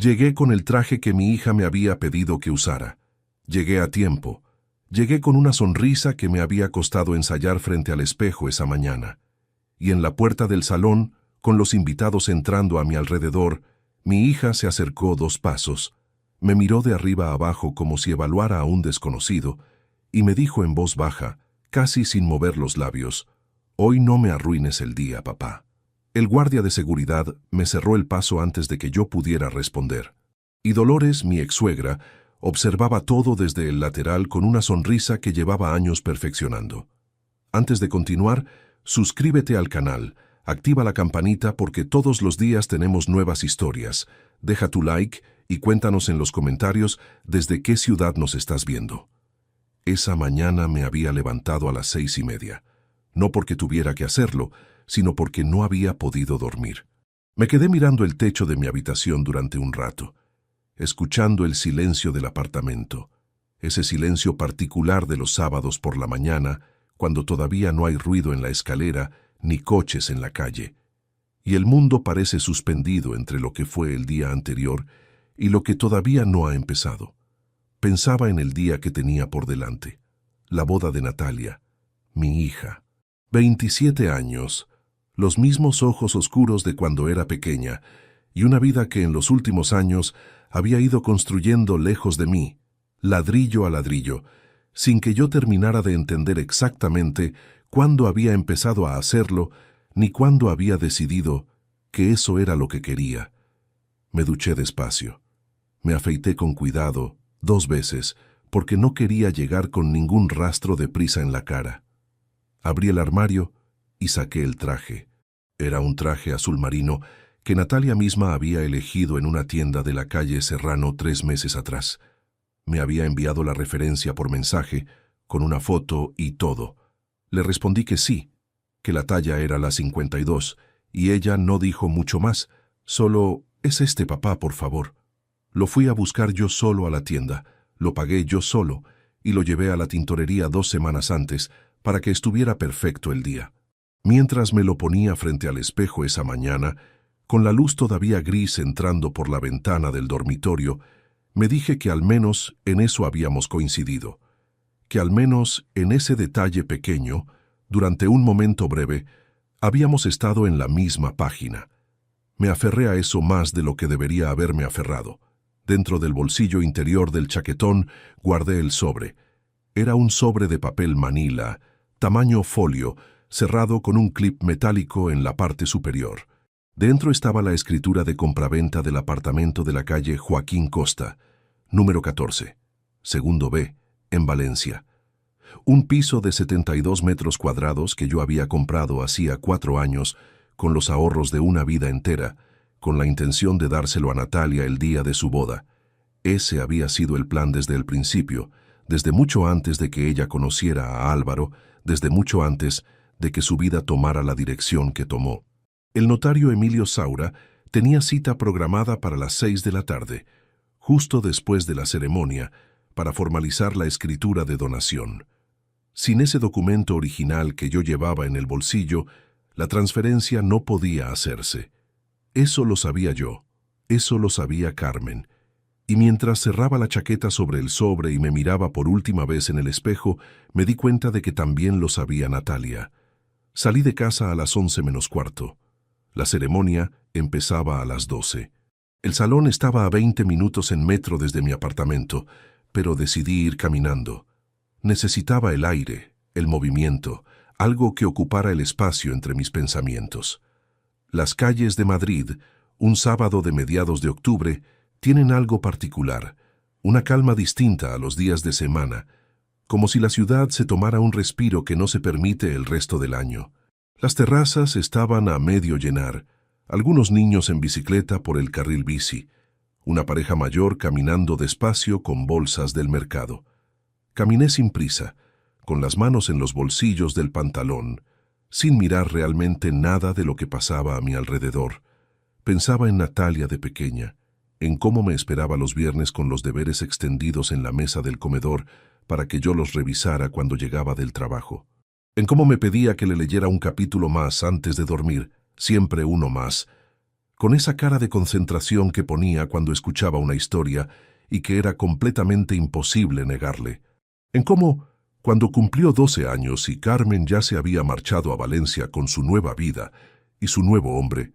Llegué con el traje que mi hija me había pedido que usara. Llegué a tiempo. Llegué con una sonrisa que me había costado ensayar frente al espejo esa mañana. Y en la puerta del salón, con los invitados entrando a mi alrededor, mi hija se acercó 2 pasos, me miró de arriba a abajo como si evaluara a un desconocido, y me dijo en voz baja, casi sin mover los labios, «Hoy no me arruines el día, papá». El guardia de seguridad me cerró el paso antes de que yo pudiera responder. Y Dolores, mi ex-suegra, observaba todo desde el lateral con una sonrisa que llevaba años perfeccionando. Antes de continuar, suscríbete al canal, activa la campanita porque todos los días tenemos nuevas historias. Deja tu like y cuéntanos en los comentarios desde qué ciudad nos estás viendo. Esa mañana me había levantado a las 6:30. No porque tuviera que hacerlo, sino porque no había podido dormir. Me quedé mirando el techo de mi habitación durante un rato, escuchando el silencio del apartamento, ese silencio particular de los sábados por la mañana, cuando todavía no hay ruido en la escalera ni coches en la calle, y el mundo parece suspendido entre lo que fue el día anterior y lo que todavía no ha empezado. Pensaba en el día que tenía por delante, la boda de Natalia, mi hija. 27 años, los mismos ojos oscuros de cuando era pequeña, y una vida que en los últimos años había ido construyendo lejos de mí, ladrillo a ladrillo, sin que yo terminara de entender exactamente cuándo había empezado a hacerlo, ni cuándo había decidido que eso era lo que quería. Me duché despacio. Me afeité con cuidado, 2 veces, porque no quería llegar con ningún rastro de prisa en la cara. Abrí el armario y saqué el traje. Era un traje azul marino que Natalia misma había elegido en una tienda de la calle Serrano 3 meses atrás. Me había enviado la referencia por mensaje, con una foto y todo. Le respondí que sí, que la talla era la 52, y ella no dijo mucho más, solo, «Es este, papá, por favor». Lo fui a buscar yo solo a la tienda, lo pagué yo solo, y lo llevé a la tintorería 2 semanas antes, para que estuviera perfecto el día. Mientras me lo ponía frente al espejo esa mañana, con la luz todavía gris entrando por la ventana del dormitorio, me dije que al menos en eso habíamos coincidido, que al menos en ese detalle pequeño, durante un momento breve, habíamos estado en la misma página. Me aferré a eso más de lo que debería haberme aferrado. Dentro del bolsillo interior del chaquetón guardé el sobre. Era un sobre de papel manila, tamaño folio, cerrado con un clip metálico en la parte superior. Dentro estaba la escritura de compraventa del apartamento de la calle Joaquín Costa, número 14, segundo B, en Valencia. Un piso de 72 metros cuadrados que yo había comprado hacía 4 años, con los ahorros de una vida entera, con la intención de dárselo a Natalia el día de su boda. Ese había sido el plan desde el principio, desde mucho antes de que ella conociera a Álvaro, desde mucho antes de que su vida tomara la dirección que tomó. El notario Emilio Saura tenía cita programada para las 6 de la tarde, justo después de la ceremonia, para formalizar la escritura de donación. Sin ese documento original que yo llevaba en el bolsillo, la transferencia no podía hacerse. Eso lo sabía yo, eso lo sabía Carmen. Y mientras cerraba la chaqueta sobre el sobre y me miraba por última vez en el espejo, me di cuenta de que también lo sabía Natalia. Salí de casa a las 11 menos cuarto. La ceremonia empezaba a las 12. El salón estaba a 20 minutos en metro desde mi apartamento, pero decidí ir caminando. Necesitaba el aire, el movimiento, algo que ocupara el espacio entre mis pensamientos. Las calles de Madrid, un sábado de mediados de octubre, tienen algo particular, una calma distinta a los días de semana, como si la ciudad se tomara un respiro que no se permite el resto del año. Las terrazas estaban a medio llenar, algunos niños en bicicleta por el carril bici, una pareja mayor caminando despacio con bolsas del mercado. Caminé sin prisa, con las manos en los bolsillos del pantalón, sin mirar realmente nada de lo que pasaba a mi alrededor. Pensaba en Natalia de pequeña, en cómo me esperaba los viernes con los deberes extendidos en la mesa del comedor para que yo los revisara cuando llegaba del trabajo. En cómo me pedía que le leyera un capítulo más antes de dormir, siempre uno más. con esa cara de concentración que ponía cuando escuchaba una historia y que era completamente imposible negarle. En cómo, cuando cumplió 12 años y Carmen ya se había marchado a Valencia con su nueva vida y su nuevo hombre,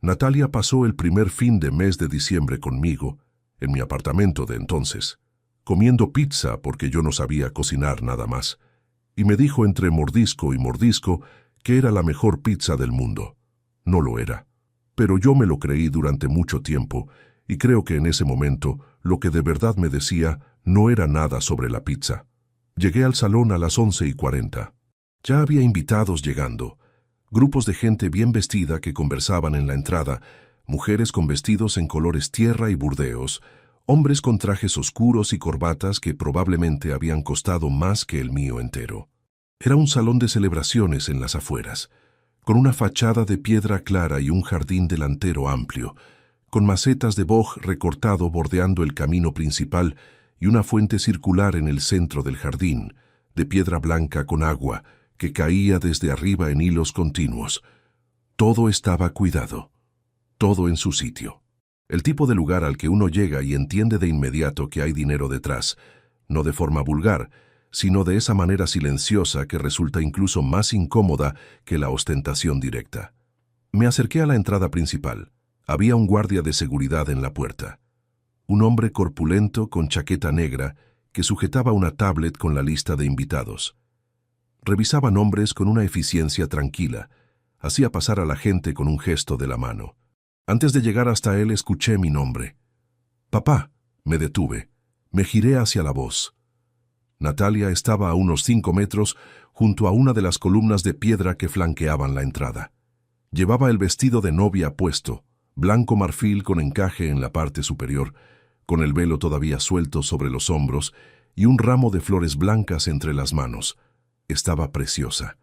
Natalia pasó el primer fin de mes de diciembre conmigo, en mi apartamento de entonces, comiendo pizza porque yo no sabía cocinar nada más, y me dijo entre mordisco y mordisco que era la mejor pizza del mundo. No lo era, pero yo me lo creí durante mucho tiempo, y creo que en ese momento lo que de verdad me decía no era nada sobre la pizza. Llegué al salón a las 11:40. Ya había invitados llegando, grupos de gente bien vestida que conversaban en la entrada, mujeres con vestidos en colores tierra y burdeos, hombres con trajes oscuros y corbatas que probablemente habían costado más que el mío entero. Era un salón de celebraciones en las afueras, con una fachada de piedra clara y un jardín delantero amplio, con macetas de boj recortado bordeando el camino principal y una fuente circular en el centro del jardín, de piedra blanca con agua, que caía desde arriba en hilos continuos. Todo estaba cuidado, todo en su sitio. El tipo de lugar al que uno llega y entiende de inmediato que hay dinero detrás, no de forma vulgar, sino de esa manera silenciosa que resulta incluso más incómoda que la ostentación directa. Me acerqué a la entrada principal. Había un guardia de seguridad en la puerta. Un hombre corpulento con chaqueta negra que sujetaba una tablet con la lista de invitados. Revisaba nombres con una eficiencia tranquila. Hacía pasar a la gente con un gesto de la mano. Antes de llegar hasta él escuché mi nombre. «Papá», me detuve. Me giré hacia la voz. Natalia estaba a unos 5 metros junto a una de las columnas de piedra que flanqueaban la entrada. Llevaba el vestido de novia puesto, blanco marfil con encaje en la parte superior, con el velo todavía suelto sobre los hombros y un ramo de flores blancas entre las manos. Estaba preciosa.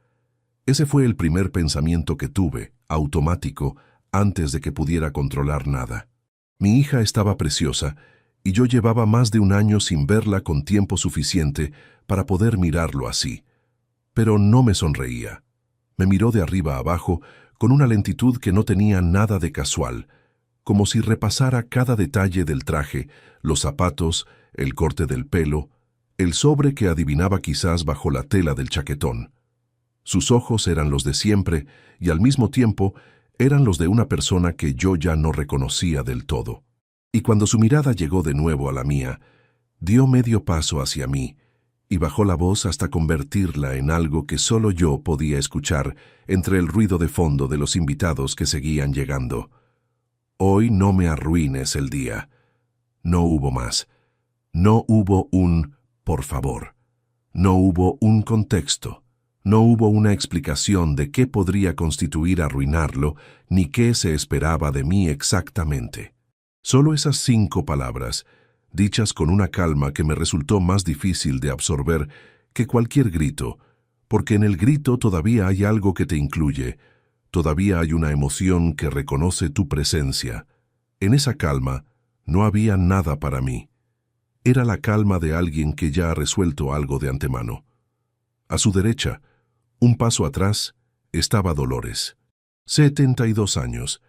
Ese fue el primer pensamiento que tuve, automático, antes de que pudiera controlar nada. Mi hija estaba preciosa, y yo llevaba más de un año sin verla con tiempo suficiente para poder mirarlo así. Pero no me sonreía. Me miró de arriba a abajo con una lentitud que no tenía nada de casual, como si repasara cada detalle del traje, los zapatos, el corte del pelo, el sobre que adivinaba quizás bajo la tela del chaquetón. Sus ojos eran los de siempre y al mismo tiempo eran los de una persona que yo ya no reconocía del todo. Y cuando su mirada llegó de nuevo a la mía, dio medio paso hacia mí y bajó la voz hasta convertirla en algo que solo yo podía escuchar entre el ruido de fondo de los invitados que seguían llegando. «Hoy no me arruines el día». No hubo más. No hubo un «por favor». No hubo un contexto. No hubo una explicación de qué podría constituir arruinarlo, ni qué se esperaba de mí exactamente. Solo esas 5 palabras, dichas con una calma que me resultó más difícil de absorber que cualquier grito, porque en el grito todavía hay algo que te incluye, todavía hay una emoción que reconoce tu presencia. En esa calma no había nada para mí. Era la calma de alguien que ya ha resuelto algo de antemano. A su derecha, un paso atrás, estaba Dolores. 72 años,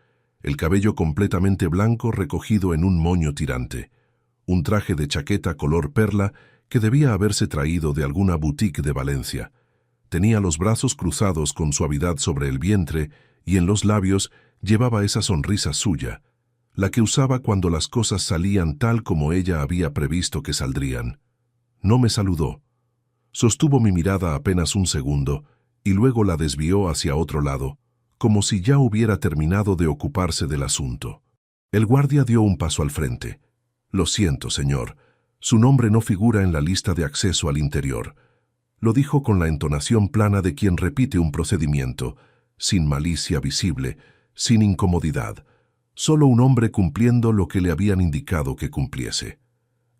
el cabello completamente blanco recogido en un moño tirante, un traje de chaqueta color perla que debía haberse traído de alguna boutique de Valencia. Tenía los brazos cruzados con suavidad sobre el vientre y en los labios llevaba esa sonrisa suya, la que usaba cuando las cosas salían tal como ella había previsto que saldrían. No me saludó. Sostuvo mi mirada apenas un segundo y luego la desvió hacia otro lado, como si ya hubiera terminado de ocuparse del asunto. El guardia dio un paso al frente. «Lo siento, señor. Su nombre no figura en la lista de acceso al interior». Lo dijo con la entonación plana de quien repite un procedimiento, sin malicia visible, sin incomodidad. Solo un hombre cumpliendo lo que le habían indicado que cumpliese.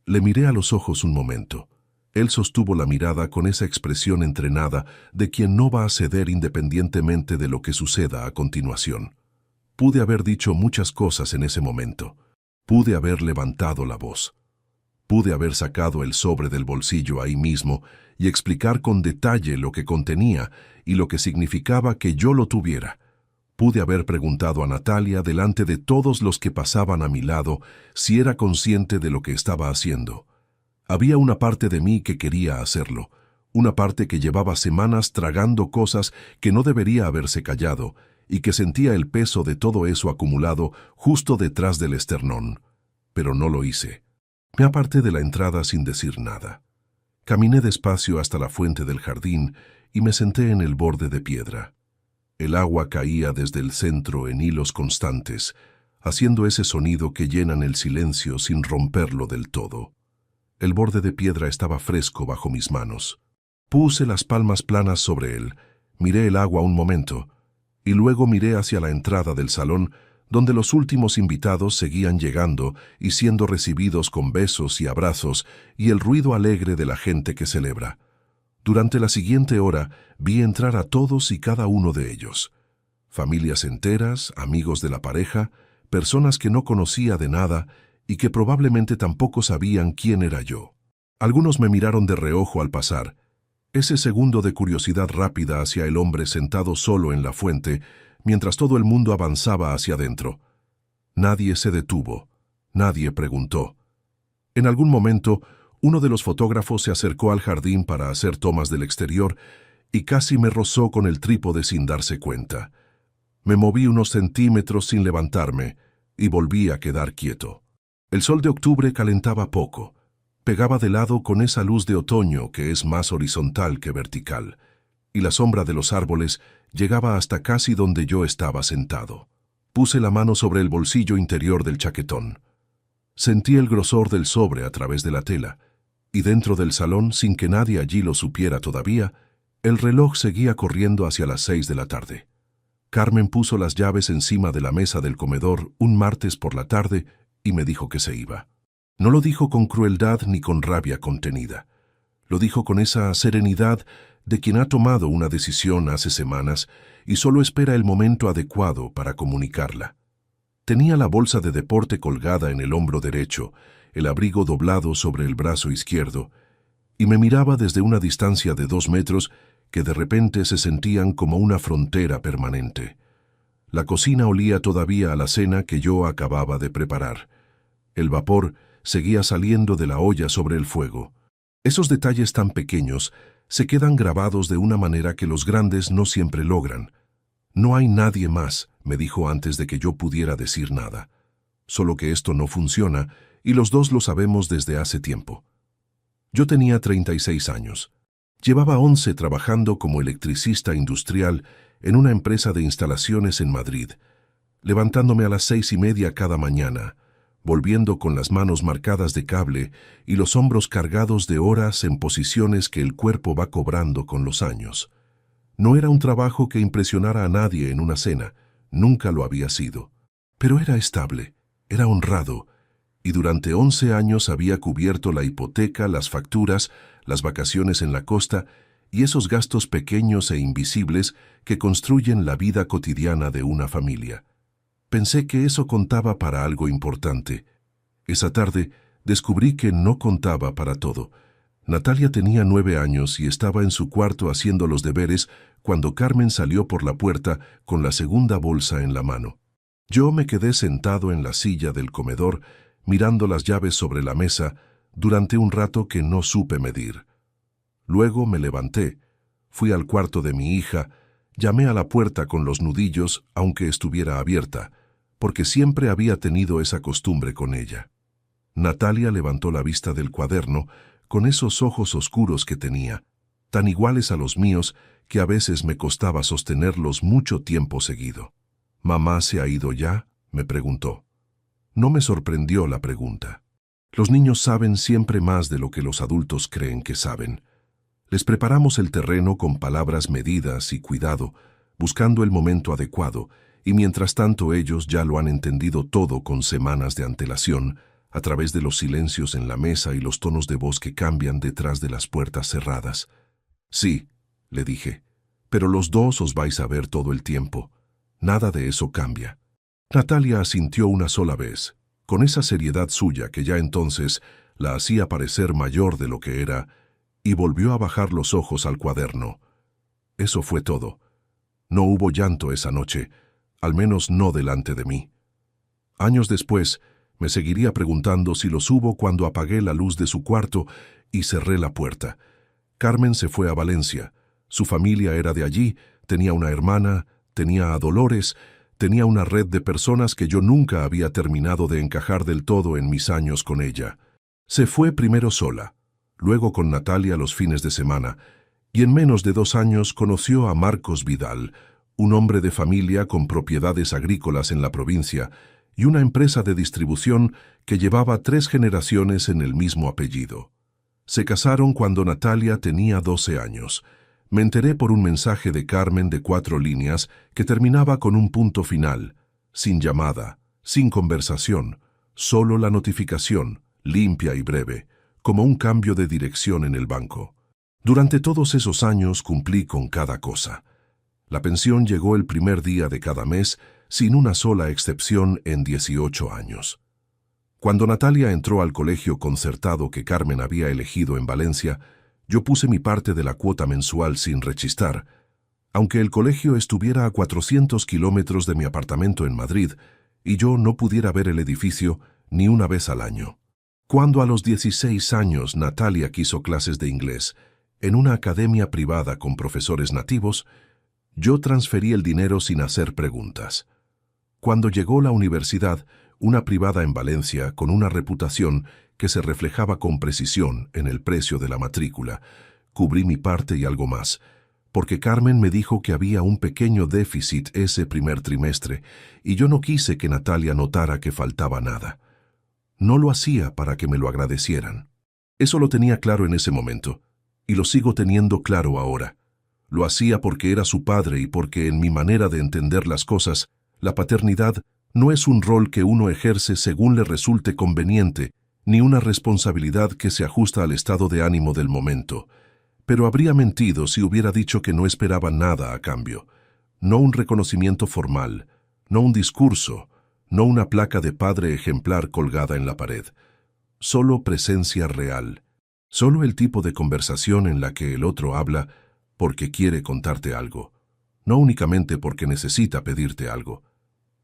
Le miré a los ojos un momento. Él sostuvo la mirada con esa expresión entrenada de quien no va a ceder independientemente de lo que suceda a continuación. Pude haber dicho muchas cosas en ese momento. Pude haber levantado la voz. Pude haber sacado el sobre del bolsillo ahí mismo y explicar con detalle lo que contenía y lo que significaba que yo lo tuviera. Pude haber preguntado a Natalia delante de todos los que pasaban a mi lado si era consciente de lo que estaba haciendo. Había una parte de mí que quería hacerlo, una parte que llevaba semanas tragando cosas que no debería haberse callado y que sentía el peso de todo eso acumulado justo detrás del esternón. Pero no lo hice. Me aparté de la entrada sin decir nada. Caminé despacio hasta la fuente del jardín y me senté en el borde de piedra. El agua caía desde el centro en hilos constantes, haciendo ese sonido que llenan el silencio sin romperlo del todo. El borde de piedra estaba fresco bajo mis manos. Puse las palmas planas sobre él, miré el agua un momento, y luego miré hacia la entrada del salón, donde los últimos invitados seguían llegando y siendo recibidos con besos y abrazos y el ruido alegre de la gente que celebra. Durante la siguiente hora vi entrar a todos y cada uno de ellos. Familias enteras, amigos de la pareja, personas que no conocía de nada y que probablemente tampoco sabían quién era yo. Algunos me miraron de reojo al pasar. Ese segundo de curiosidad rápida hacia el hombre sentado solo en la fuente, mientras todo el mundo avanzaba hacia adentro. Nadie se detuvo, nadie preguntó. En algún momento, uno de los fotógrafos se acercó al jardín para hacer tomas del exterior y casi me rozó con el trípode sin darse cuenta. Me moví unos centímetros sin levantarme y volví a quedar quieto. El sol de octubre calentaba poco. Pegaba de lado con esa luz de otoño que es más horizontal que vertical, y la sombra de los árboles llegaba hasta casi donde yo estaba sentado. Puse la mano sobre el bolsillo interior del chaquetón. Sentí el grosor del sobre a través de la tela, y dentro del salón, sin que nadie allí lo supiera todavía, el reloj seguía corriendo hacia las 6 de la tarde. Carmen puso las llaves encima de la mesa del comedor un martes por la tarde y me dijo que se iba. No lo dijo con crueldad ni con rabia contenida. Lo dijo con esa serenidad de quien ha tomado una decisión hace semanas y solo espera el momento adecuado para comunicarla. Tenía la bolsa de deporte colgada en el hombro derecho, el abrigo doblado sobre el brazo izquierdo, y me miraba desde una distancia de 2 metros que de repente se sentían como una frontera permanente. La cocina olía todavía a la cena que yo acababa de preparar. El vapor seguía saliendo de la olla sobre el fuego. Esos detalles tan pequeños se quedan grabados de una manera que los grandes no siempre logran. No hay nadie más, me dijo antes de que yo pudiera decir nada. Solo que esto no funciona y los dos lo sabemos desde hace tiempo. Yo tenía 36 años. Llevaba 11 trabajando como electricista industrial en una empresa de instalaciones en Madrid, levantándome a las 6:30 cada mañana, volviendo con las manos marcadas de cable y los hombros cargados de horas en posiciones que el cuerpo va cobrando con los años. No era un trabajo que impresionara a nadie en una cena, nunca lo había sido. Pero era estable, era honrado, y durante 11 años había cubierto la hipoteca, las facturas, las vacaciones en la costa y esos gastos pequeños e invisibles que construyen la vida cotidiana de una familia. Pensé que eso contaba para algo importante. Esa tarde descubrí que no contaba para todo. Natalia tenía 9 años y estaba en su cuarto haciendo los deberes cuando Carmen salió por la puerta con la segunda bolsa en la mano. Yo me quedé sentado en la silla del comedor, mirando las llaves sobre la mesa, durante un rato que no supe medir. Luego me levanté, fui al cuarto de mi hija, llamé a la puerta con los nudillos, aunque estuviera abierta, porque siempre había tenido esa costumbre con ella. Natalia levantó la vista del cuaderno con esos ojos oscuros que tenía, tan iguales a los míos que a veces me costaba sostenerlos mucho tiempo seguido. ¿Mamá se ha ido ya?, me preguntó. No me sorprendió la pregunta. Los niños saben siempre más de lo que los adultos creen que saben. Les preparamos el terreno con palabras medidas y cuidado, buscando el momento adecuado, y mientras tanto ellos ya lo han entendido todo con semanas de antelación, a través de los silencios en la mesa y los tonos de voz que cambian detrás de las puertas cerradas. Sí, le dije, pero los dos os vais a ver todo el tiempo. Nada de eso cambia. Natalia asintió una sola vez, con esa seriedad suya que ya entonces la hacía parecer mayor de lo que era, y volvió a bajar los ojos al cuaderno. Eso fue todo. No hubo llanto esa noche, al menos no delante de mí. Años después, me seguiría preguntando si los hubo cuando apagué la luz de su cuarto y cerré la puerta. Carmen se fue a Valencia. Su familia era de allí, tenía una hermana, tenía a Dolores, tenía una red de personas que yo nunca había terminado de encajar del todo en mis años con ella. Se fue primero sola, luego con Natalia los fines de semana, y en menos de 2 años conoció a Marcos Vidal, un hombre de familia con propiedades agrícolas en la provincia y una empresa de distribución que llevaba 3 generaciones en el mismo apellido. Se casaron cuando Natalia tenía 12 años. Me enteré por un mensaje de Carmen de 4 líneas que terminaba con un punto final, sin llamada, sin conversación, solo la notificación, limpia y breve, como un cambio de dirección en el banco. Durante todos esos años cumplí con cada cosa. La pensión llegó el primer día de cada mes, sin una sola excepción en 18 años. Cuando Natalia entró al colegio concertado que Carmen había elegido en Valencia, yo puse mi parte de la cuota mensual sin rechistar, aunque el colegio estuviera a 400 kilómetros de mi apartamento en Madrid y yo no pudiera ver el edificio ni una vez al año. Cuando a los 16 años Natalia quiso clases de inglés en una academia privada con profesores nativos, yo transferí el dinero sin hacer preguntas. Cuando llegó la universidad, una privada en Valencia con una reputación que se reflejaba con precisión en el precio de la matrícula, cubrí mi parte y algo más, porque Carmen me dijo que había un pequeño déficit ese primer trimestre y yo no quise que Natalia notara que faltaba nada. No lo hacía para que me lo agradecieran. Eso lo tenía claro en ese momento, y lo sigo teniendo claro ahora. Lo hacía porque era su padre y porque en mi manera de entender las cosas, la paternidad no es un rol que uno ejerce según le resulte conveniente, ni una responsabilidad que se ajusta al estado de ánimo del momento. Pero habría mentido si hubiera dicho que no esperaba nada a cambio. No un reconocimiento formal, no un discurso, no una placa de padre ejemplar colgada en la pared. Solo presencia real. Solo el tipo de conversación en la que el otro habla porque quiere contarte algo, no únicamente porque necesita pedirte algo.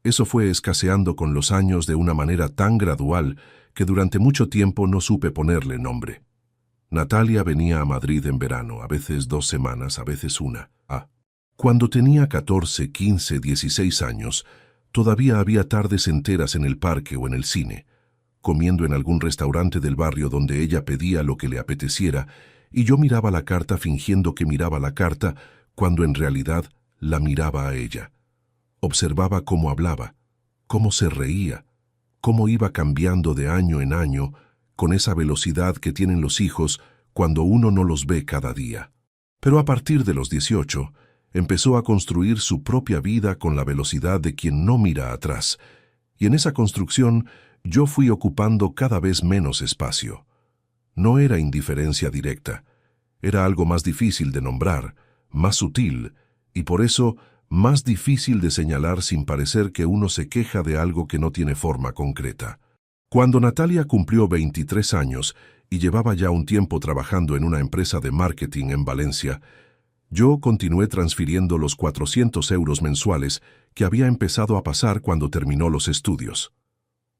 Eso fue escaseando con los años de una manera tan gradual que durante mucho tiempo no supe ponerle nombre. Natalia venía a Madrid en verano, a veces 2 semanas, a veces una. Cuando tenía 14, 15, 16 años, todavía había tardes enteras en el parque o en el cine, comiendo en algún restaurante del barrio donde ella pedía lo que le apeteciera y yo miraba la carta fingiendo que miraba la carta cuando en realidad la miraba a ella. Observaba cómo hablaba, cómo se reía, cómo iba cambiando de año en año con esa velocidad que tienen los hijos cuando uno no los ve cada día. Pero a partir de los 18, empezó a construir su propia vida con la velocidad de quien no mira atrás, y en esa construcción yo fui ocupando cada vez menos espacio. No era indiferencia directa, era algo más difícil de nombrar, más sutil, y por eso más difícil de señalar sin parecer que uno se queja de algo que no tiene forma concreta. Cuando Natalia cumplió 23 años y llevaba ya un tiempo trabajando en una empresa de marketing en Valencia, yo continué transfiriendo los 400 euros mensuales que había empezado a pasar cuando terminó los estudios.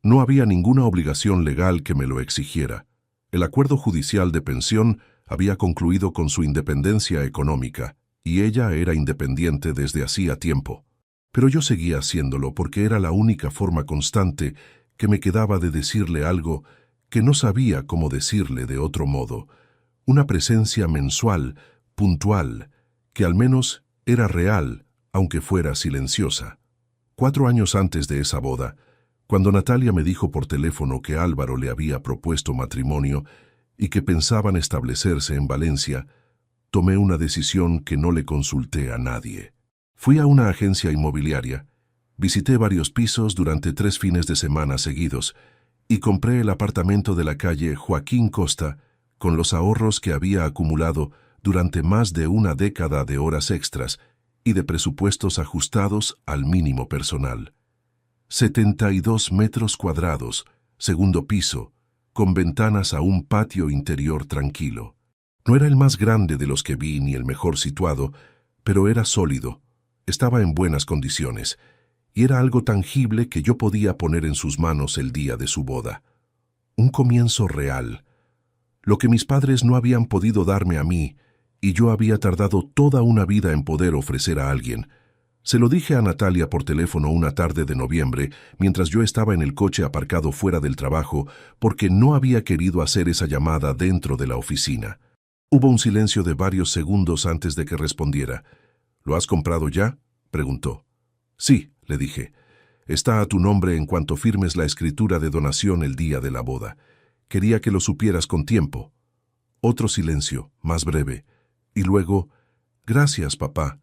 No había ninguna obligación legal que me lo exigiera. El acuerdo judicial de pensión había concluido con su independencia económica, y ella era independiente desde hacía tiempo. Pero yo seguía haciéndolo porque era la única forma constante que me quedaba de decirle algo que no sabía cómo decirle de otro modo. Una presencia mensual, puntual, que al menos era real, aunque fuera silenciosa. 4 años antes de esa boda, cuando Natalia me dijo por teléfono que Álvaro le había propuesto matrimonio y que pensaban establecerse en Valencia, tomé una decisión que no le consulté a nadie. Fui a una agencia inmobiliaria, visité varios pisos durante 3 fines de semana seguidos y compré el apartamento de la calle Joaquín Costa con los ahorros que había acumulado durante más de una década de horas extras y de presupuestos ajustados al mínimo personal. 72 metros cuadrados, segundo piso, con ventanas a un patio interior tranquilo. No era el más grande de los que vi ni el mejor situado, pero era sólido, estaba en buenas condiciones, y era algo tangible que yo podía poner en sus manos el día de su boda. Un comienzo real, lo que mis padres no habían podido darme a mí, y yo había tardado toda una vida en poder ofrecer a alguien. Se lo dije a Natalia por teléfono una tarde de noviembre, mientras yo estaba en el coche aparcado fuera del trabajo, porque no había querido hacer esa llamada dentro de la oficina. Hubo un silencio de varios segundos antes de que respondiera. ¿Lo has comprado ya?, preguntó. Sí, le dije. Está a tu nombre en cuanto firmes la escritura de donación el día de la boda. Quería que lo supieras con tiempo. Otro silencio, más breve. Y luego, gracias, papá,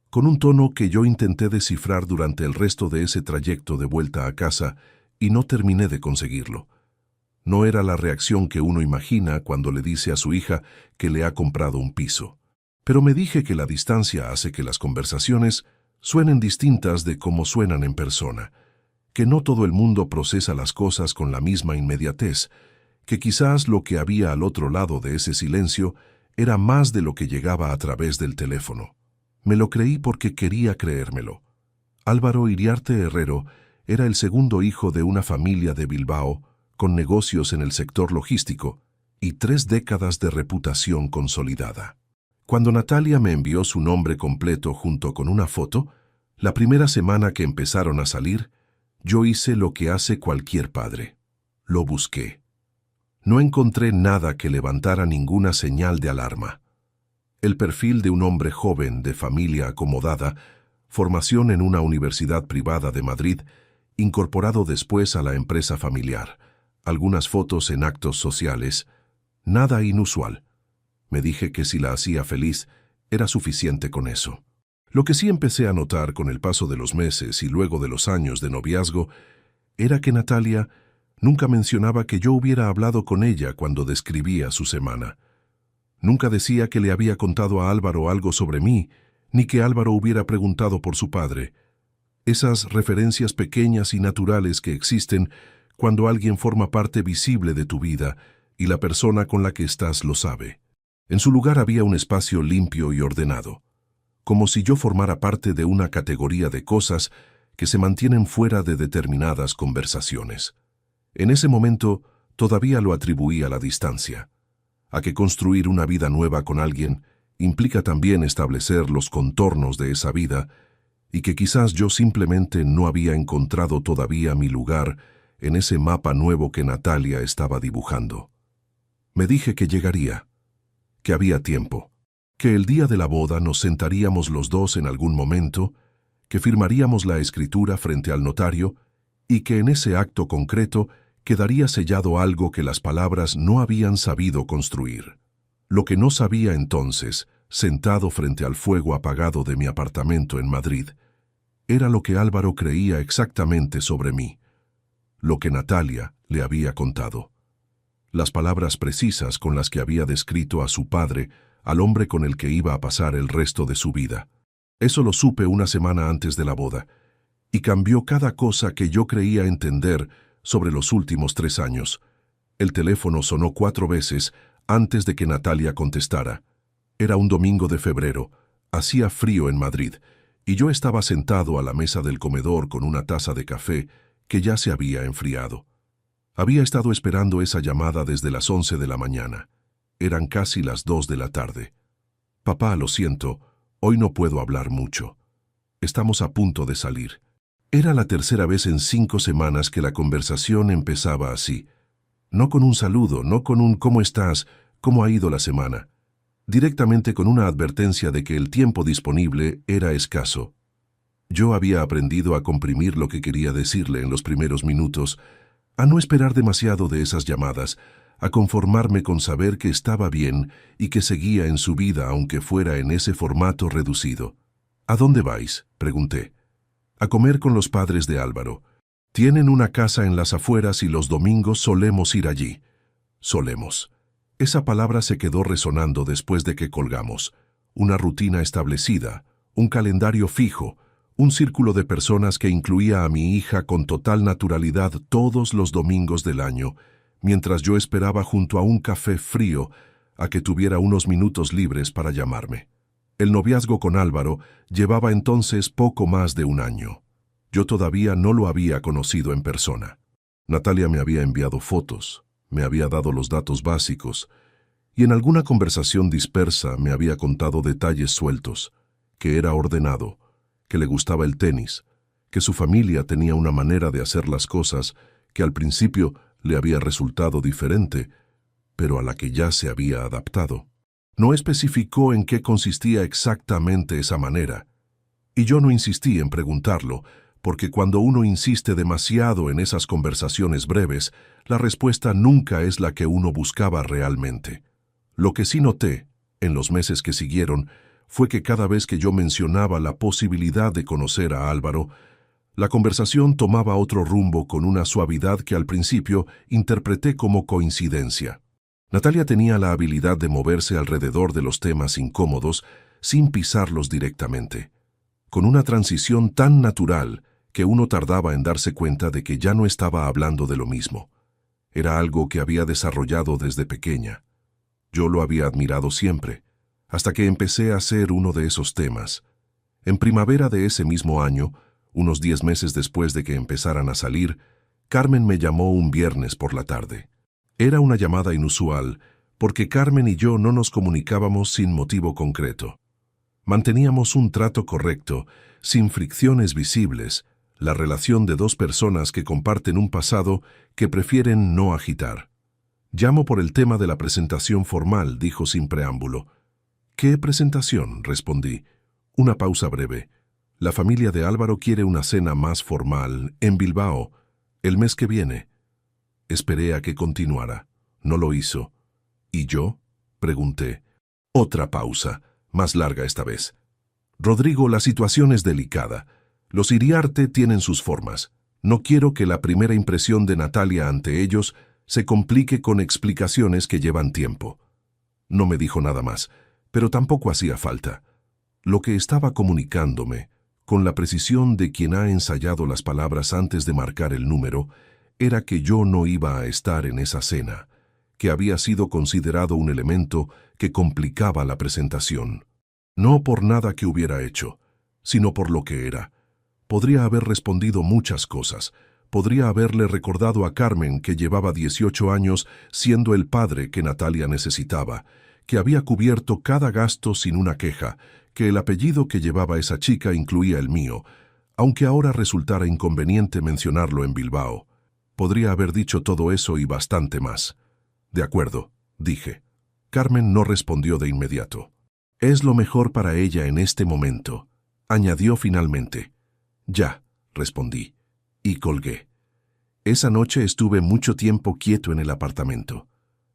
con un tono que yo intenté descifrar durante el resto de ese trayecto de vuelta a casa y no terminé de conseguirlo. No era la reacción que uno imagina cuando le dice a su hija que le ha comprado un piso. Pero me dije que la distancia hace que las conversaciones suenen distintas de cómo suenan en persona, que no todo el mundo procesa las cosas con la misma inmediatez, que quizás lo que había al otro lado de ese silencio era más de lo que llegaba a través del teléfono. Me lo creí porque quería creérmelo. Álvaro Iriarte Herrero era el segundo hijo de una familia de Bilbao, con negocios en el sector logístico y 3 décadas de reputación consolidada. Cuando Natalia me envió su nombre completo junto con una foto, la primera semana que empezaron a salir, yo hice lo que hace cualquier padre. Lo busqué. No encontré nada que levantara ninguna señal de alarma. El perfil de un hombre joven, de familia acomodada, formación en una universidad privada de Madrid, incorporado después a la empresa familiar, algunas fotos en actos sociales, nada inusual. Me dije que si la hacía feliz, era suficiente con eso. Lo que sí empecé a notar con el paso de los meses y luego de los años de noviazgo era que Natalia nunca mencionaba que yo hubiera hablado con ella cuando describía su semana. Nunca decía que le había contado a Álvaro algo sobre mí, ni que Álvaro hubiera preguntado por su padre. Esas referencias pequeñas y naturales que existen cuando alguien forma parte visible de tu vida y la persona con la que estás lo sabe. En su lugar había un espacio limpio y ordenado, como si yo formara parte de una categoría de cosas que se mantienen fuera de determinadas conversaciones. En ese momento todavía lo atribuí a la distancia, a que construir una vida nueva con alguien implica también establecer los contornos de esa vida y que quizás yo simplemente no había encontrado todavía mi lugar en ese mapa nuevo que Natalia estaba dibujando. Me dije que llegaría, que había tiempo, que el día de la boda nos sentaríamos los dos en algún momento, que firmaríamos la escritura frente al notario y que en ese acto concreto quedaría sellado algo que las palabras no habían sabido construir. Lo que no sabía entonces, sentado frente al fuego apagado de mi apartamento en Madrid, era lo que Álvaro creía exactamente sobre mí, lo que Natalia le había contado. Las palabras precisas con las que había descrito a su padre, al hombre con el que iba a pasar el resto de su vida. Eso lo supe una semana antes de la boda, y cambió cada cosa que yo creía entender sobre los últimos 3 años. El teléfono sonó 4 veces antes de que Natalia contestara. Era un domingo de febrero, hacía frío en Madrid, y yo estaba sentado a la mesa del comedor con una taza de café que ya se había enfriado. Había estado esperando esa llamada desde las 11 de la mañana. Eran casi las 2 de la tarde. Papá, lo siento, hoy no puedo hablar mucho. Estamos a punto de salir. Era la tercera vez en 5 semanas que la conversación empezaba así. No con un saludo, no con un ¿cómo estás?, ¿cómo ha ido la semana? Directamente con una advertencia de que el tiempo disponible era escaso. Yo había aprendido a comprimir lo que quería decirle en los primeros minutos, a no esperar demasiado de esas llamadas, a conformarme con saber que estaba bien y que seguía en su vida aunque fuera en ese formato reducido. ¿A dónde vais?, pregunté. A comer con los padres de Álvaro. Tienen una casa en las afueras y los domingos solemos ir allí. Solemos. Esa palabra se quedó resonando después de que colgamos. Una rutina establecida, un calendario fijo, un círculo de personas que incluía a mi hija con total naturalidad todos los domingos del año, mientras yo esperaba junto a un café frío a que tuviera unos minutos libres para llamarme. El noviazgo con Álvaro llevaba entonces poco más de 1 año. Yo todavía no lo había conocido en persona. Natalia me había enviado fotos, me había dado los datos básicos, y en alguna conversación dispersa me había contado detalles sueltos, que era ordenado, que le gustaba el tenis, que su familia tenía una manera de hacer las cosas que al principio le había resultado diferente, pero a la que ya se había adaptado. No especificó en qué consistía exactamente esa manera, y yo no insistí en preguntarlo, porque cuando uno insiste demasiado en esas conversaciones breves, la respuesta nunca es la que uno buscaba realmente. Lo que sí noté, en los meses que siguieron, fue que cada vez que yo mencionaba la posibilidad de conocer a Álvaro, la conversación tomaba otro rumbo con una suavidad que al principio interpreté como coincidencia. Natalia tenía la habilidad de moverse alrededor de los temas incómodos sin pisarlos directamente, con una transición tan natural que uno tardaba en darse cuenta de que ya no estaba hablando de lo mismo. Era algo que había desarrollado desde pequeña. Yo lo había admirado siempre, hasta que empecé a hacer uno de esos temas. En primavera de ese mismo año, unos 10 meses después de que empezaran a salir, Carmen me llamó un viernes por la tarde. Era una llamada inusual, porque Carmen y yo no nos comunicábamos sin motivo concreto. Manteníamos un trato correcto, sin fricciones visibles, la relación de dos personas que comparten un pasado que prefieren no agitar. «Llamo por el tema de la presentación formal», dijo sin preámbulo. «¿Qué presentación?», respondí. Una pausa breve. «La familia de Álvaro quiere una cena más formal, en Bilbao, el mes que viene». Esperé a que continuara. No lo hizo. «¿Y yo?», pregunté. Otra pausa, más larga esta vez. «Rodrigo, la situación es delicada. Los Iriarte tienen sus formas. No quiero que la primera impresión de Natalia ante ellos se complique con explicaciones que llevan tiempo». No me dijo nada más, pero tampoco hacía falta. Lo que estaba comunicándome, con la precisión de quien ha ensayado las palabras antes de marcar el número, era que yo no iba a estar en esa cena, que había sido considerado un elemento que complicaba la presentación. No por nada que hubiera hecho, sino por lo que era. Podría haber respondido muchas cosas. Podría haberle recordado a Carmen que llevaba 18 años siendo el padre que Natalia necesitaba, que había cubierto cada gasto sin una queja, que el apellido que llevaba esa chica incluía el mío, aunque ahora resultara inconveniente mencionarlo en Bilbao. Podría haber dicho todo eso y bastante más. «De acuerdo», dije. Carmen no respondió de inmediato. «Es lo mejor para ella en este momento», añadió finalmente. «Ya», respondí, y colgué. Esa noche estuve mucho tiempo quieto en el apartamento.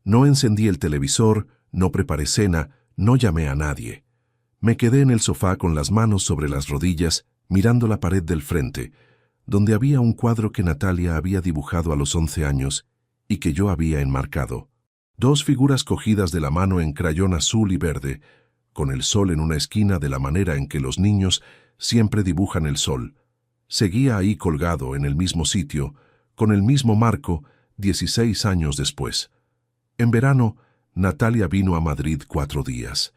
No encendí el televisor, no preparé cena, no llamé a nadie. Me quedé en el sofá con las manos sobre las rodillas, mirando la pared del frente, donde había un cuadro que Natalia había dibujado a los 11 años y que yo había enmarcado. Dos figuras cogidas de la mano en crayón azul y verde, con el sol en una esquina de la manera en que los niños siempre dibujan el sol. Seguía ahí colgado en el mismo sitio, con el mismo marco, 16 años después. En verano, Natalia vino a Madrid 4 días.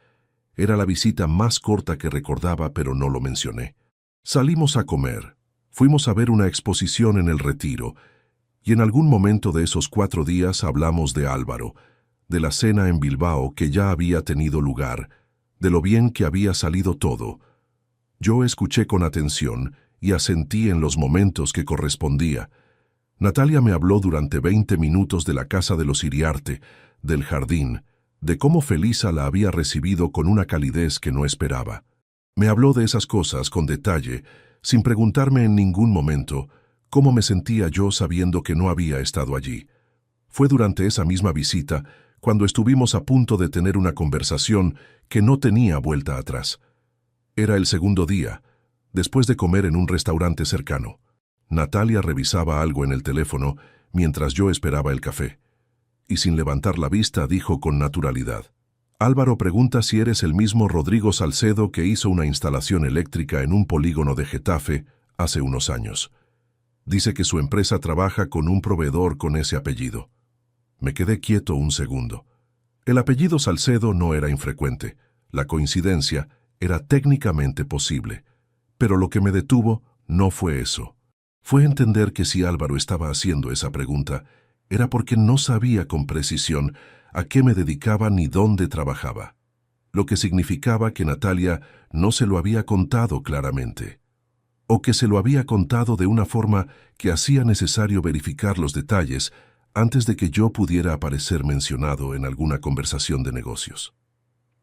Era la visita más corta que recordaba, pero no lo mencioné. Salimos a comer. Fuimos a ver una exposición en el Retiro, y en algún momento de esos 4 días hablamos de Álvaro, de la cena en Bilbao que ya había tenido lugar, de lo bien que había salido todo. Yo escuché con atención y asentí en los momentos que correspondía. Natalia me habló durante 20 minutos de la casa de los Iriarte, del jardín, de cómo Felisa la había recibido con una calidez que no esperaba. Me habló de esas cosas con detalle, sin preguntarme en ningún momento cómo me sentía yo sabiendo que no había estado allí. Fue durante esa misma visita cuando estuvimos a punto de tener una conversación que no tenía vuelta atrás. Era el segundo día, después de comer en un restaurante cercano. Natalia revisaba algo en el teléfono mientras yo esperaba el café. Y sin levantar la vista dijo con naturalidad: «Álvaro pregunta si eres el mismo Rodrigo Salcedo que hizo una instalación eléctrica en un polígono de Getafe hace unos años. Dice que su empresa trabaja con un proveedor con ese apellido». Me quedé quieto un segundo. El apellido Salcedo no era infrecuente. La coincidencia era técnicamente posible. Pero lo que me detuvo No fue eso. Fue entender que si Álvaro estaba haciendo esa pregunta, era porque no sabía con precisión a qué me dedicaba ni dónde trabajaba, lo que significaba que Natalia no se lo había contado claramente, o que se lo había contado de una forma que hacía necesario verificar los detalles antes de que yo pudiera aparecer mencionado en alguna conversación de negocios.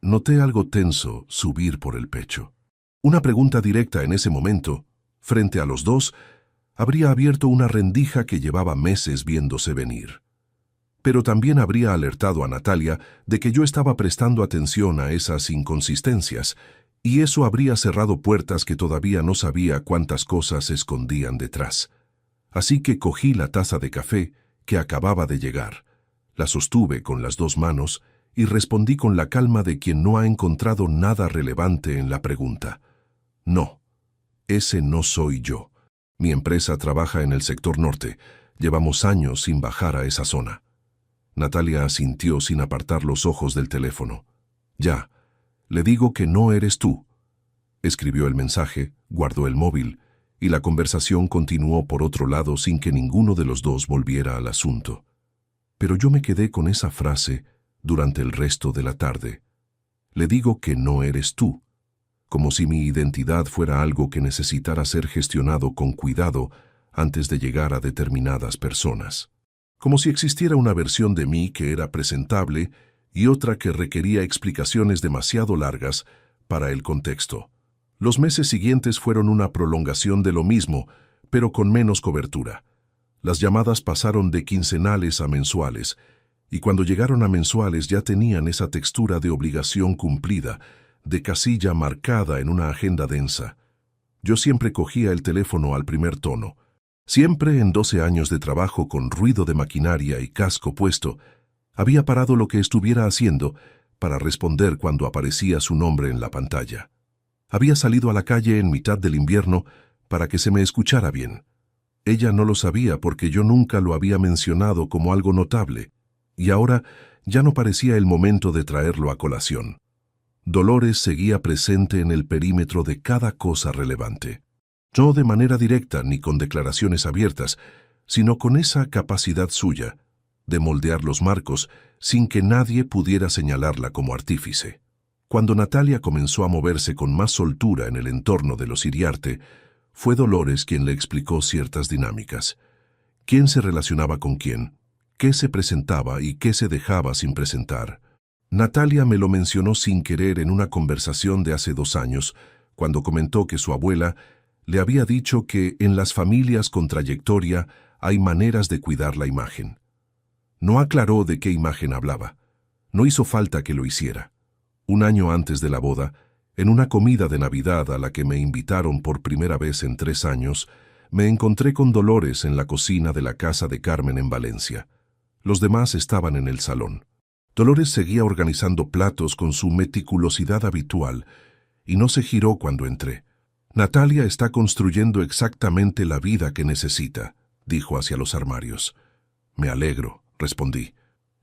Noté algo tenso subir por el pecho. Una pregunta directa en ese momento, frente a los dos, habría abierto una rendija que llevaba meses viéndose venir. Pero también habría alertado a Natalia de que yo estaba prestando atención a esas inconsistencias, y eso habría cerrado puertas que todavía no sabía cuántas cosas se escondían detrás. Así que cogí la taza de café que acababa de llegar, la sostuve con las dos manos y respondí con la calma de quien no ha encontrado nada relevante en la pregunta. No, ese no soy yo. Mi empresa trabaja en el sector norte. Llevamos años sin bajar a esa zona. Natalia asintió sin apartar los ojos del teléfono. Ya, le digo que no eres tú. Escribió el mensaje, guardó el móvil, y la conversación continuó por otro lado sin que ninguno de los dos volviera al asunto. Pero yo me quedé con esa frase durante el resto de la tarde. Le digo que no eres tú, como si mi identidad fuera algo que necesitara ser gestionado con cuidado antes de llegar a determinadas personas. Como si existiera una versión de mí que era presentable y otra que requería explicaciones demasiado largas para el contexto. Los meses siguientes fueron una prolongación de lo mismo, pero con menos cobertura. Las llamadas pasaron de quincenales a mensuales, y cuando llegaron a mensuales ya tenían esa textura de obligación cumplida, de casilla marcada en una agenda densa. Yo siempre cogía el teléfono al primer tono. Siempre en 12 años de trabajo con ruido de maquinaria y casco puesto, había parado lo que estuviera haciendo para responder cuando aparecía su nombre en la pantalla. Había salido a la calle en mitad del invierno para que se me escuchara bien. Ella no lo sabía porque yo nunca lo había mencionado como algo notable, y ahora ya no parecía el momento de traerlo a colación. Dolores seguía presente en el perímetro de cada cosa relevante. No de manera directa ni con declaraciones abiertas, sino con esa capacidad suya de moldear los marcos sin que nadie pudiera señalarla como artífice. Cuando Natalia comenzó a moverse con más soltura en el entorno de los Iriarte, fue Dolores quien le explicó ciertas dinámicas. ¿Quién se relacionaba con quién? ¿Qué se presentaba y qué se dejaba sin presentar? Natalia me lo mencionó sin querer en una conversación de hace 2 años, cuando comentó que su abuela le había dicho que en las familias con trayectoria hay maneras de cuidar la imagen. No aclaró de qué imagen hablaba. No hizo falta que lo hiciera. Un año antes de la boda, en una comida de Navidad a la que me invitaron por primera vez en 3 años, me encontré con Dolores en la cocina de la casa de Carmen en Valencia. Los demás estaban en el salón. Dolores seguía organizando platos con su meticulosidad habitual y no se giró cuando entré. Natalia está construyendo exactamente la vida que necesita, dijo hacia los armarios. Me alegro, respondí.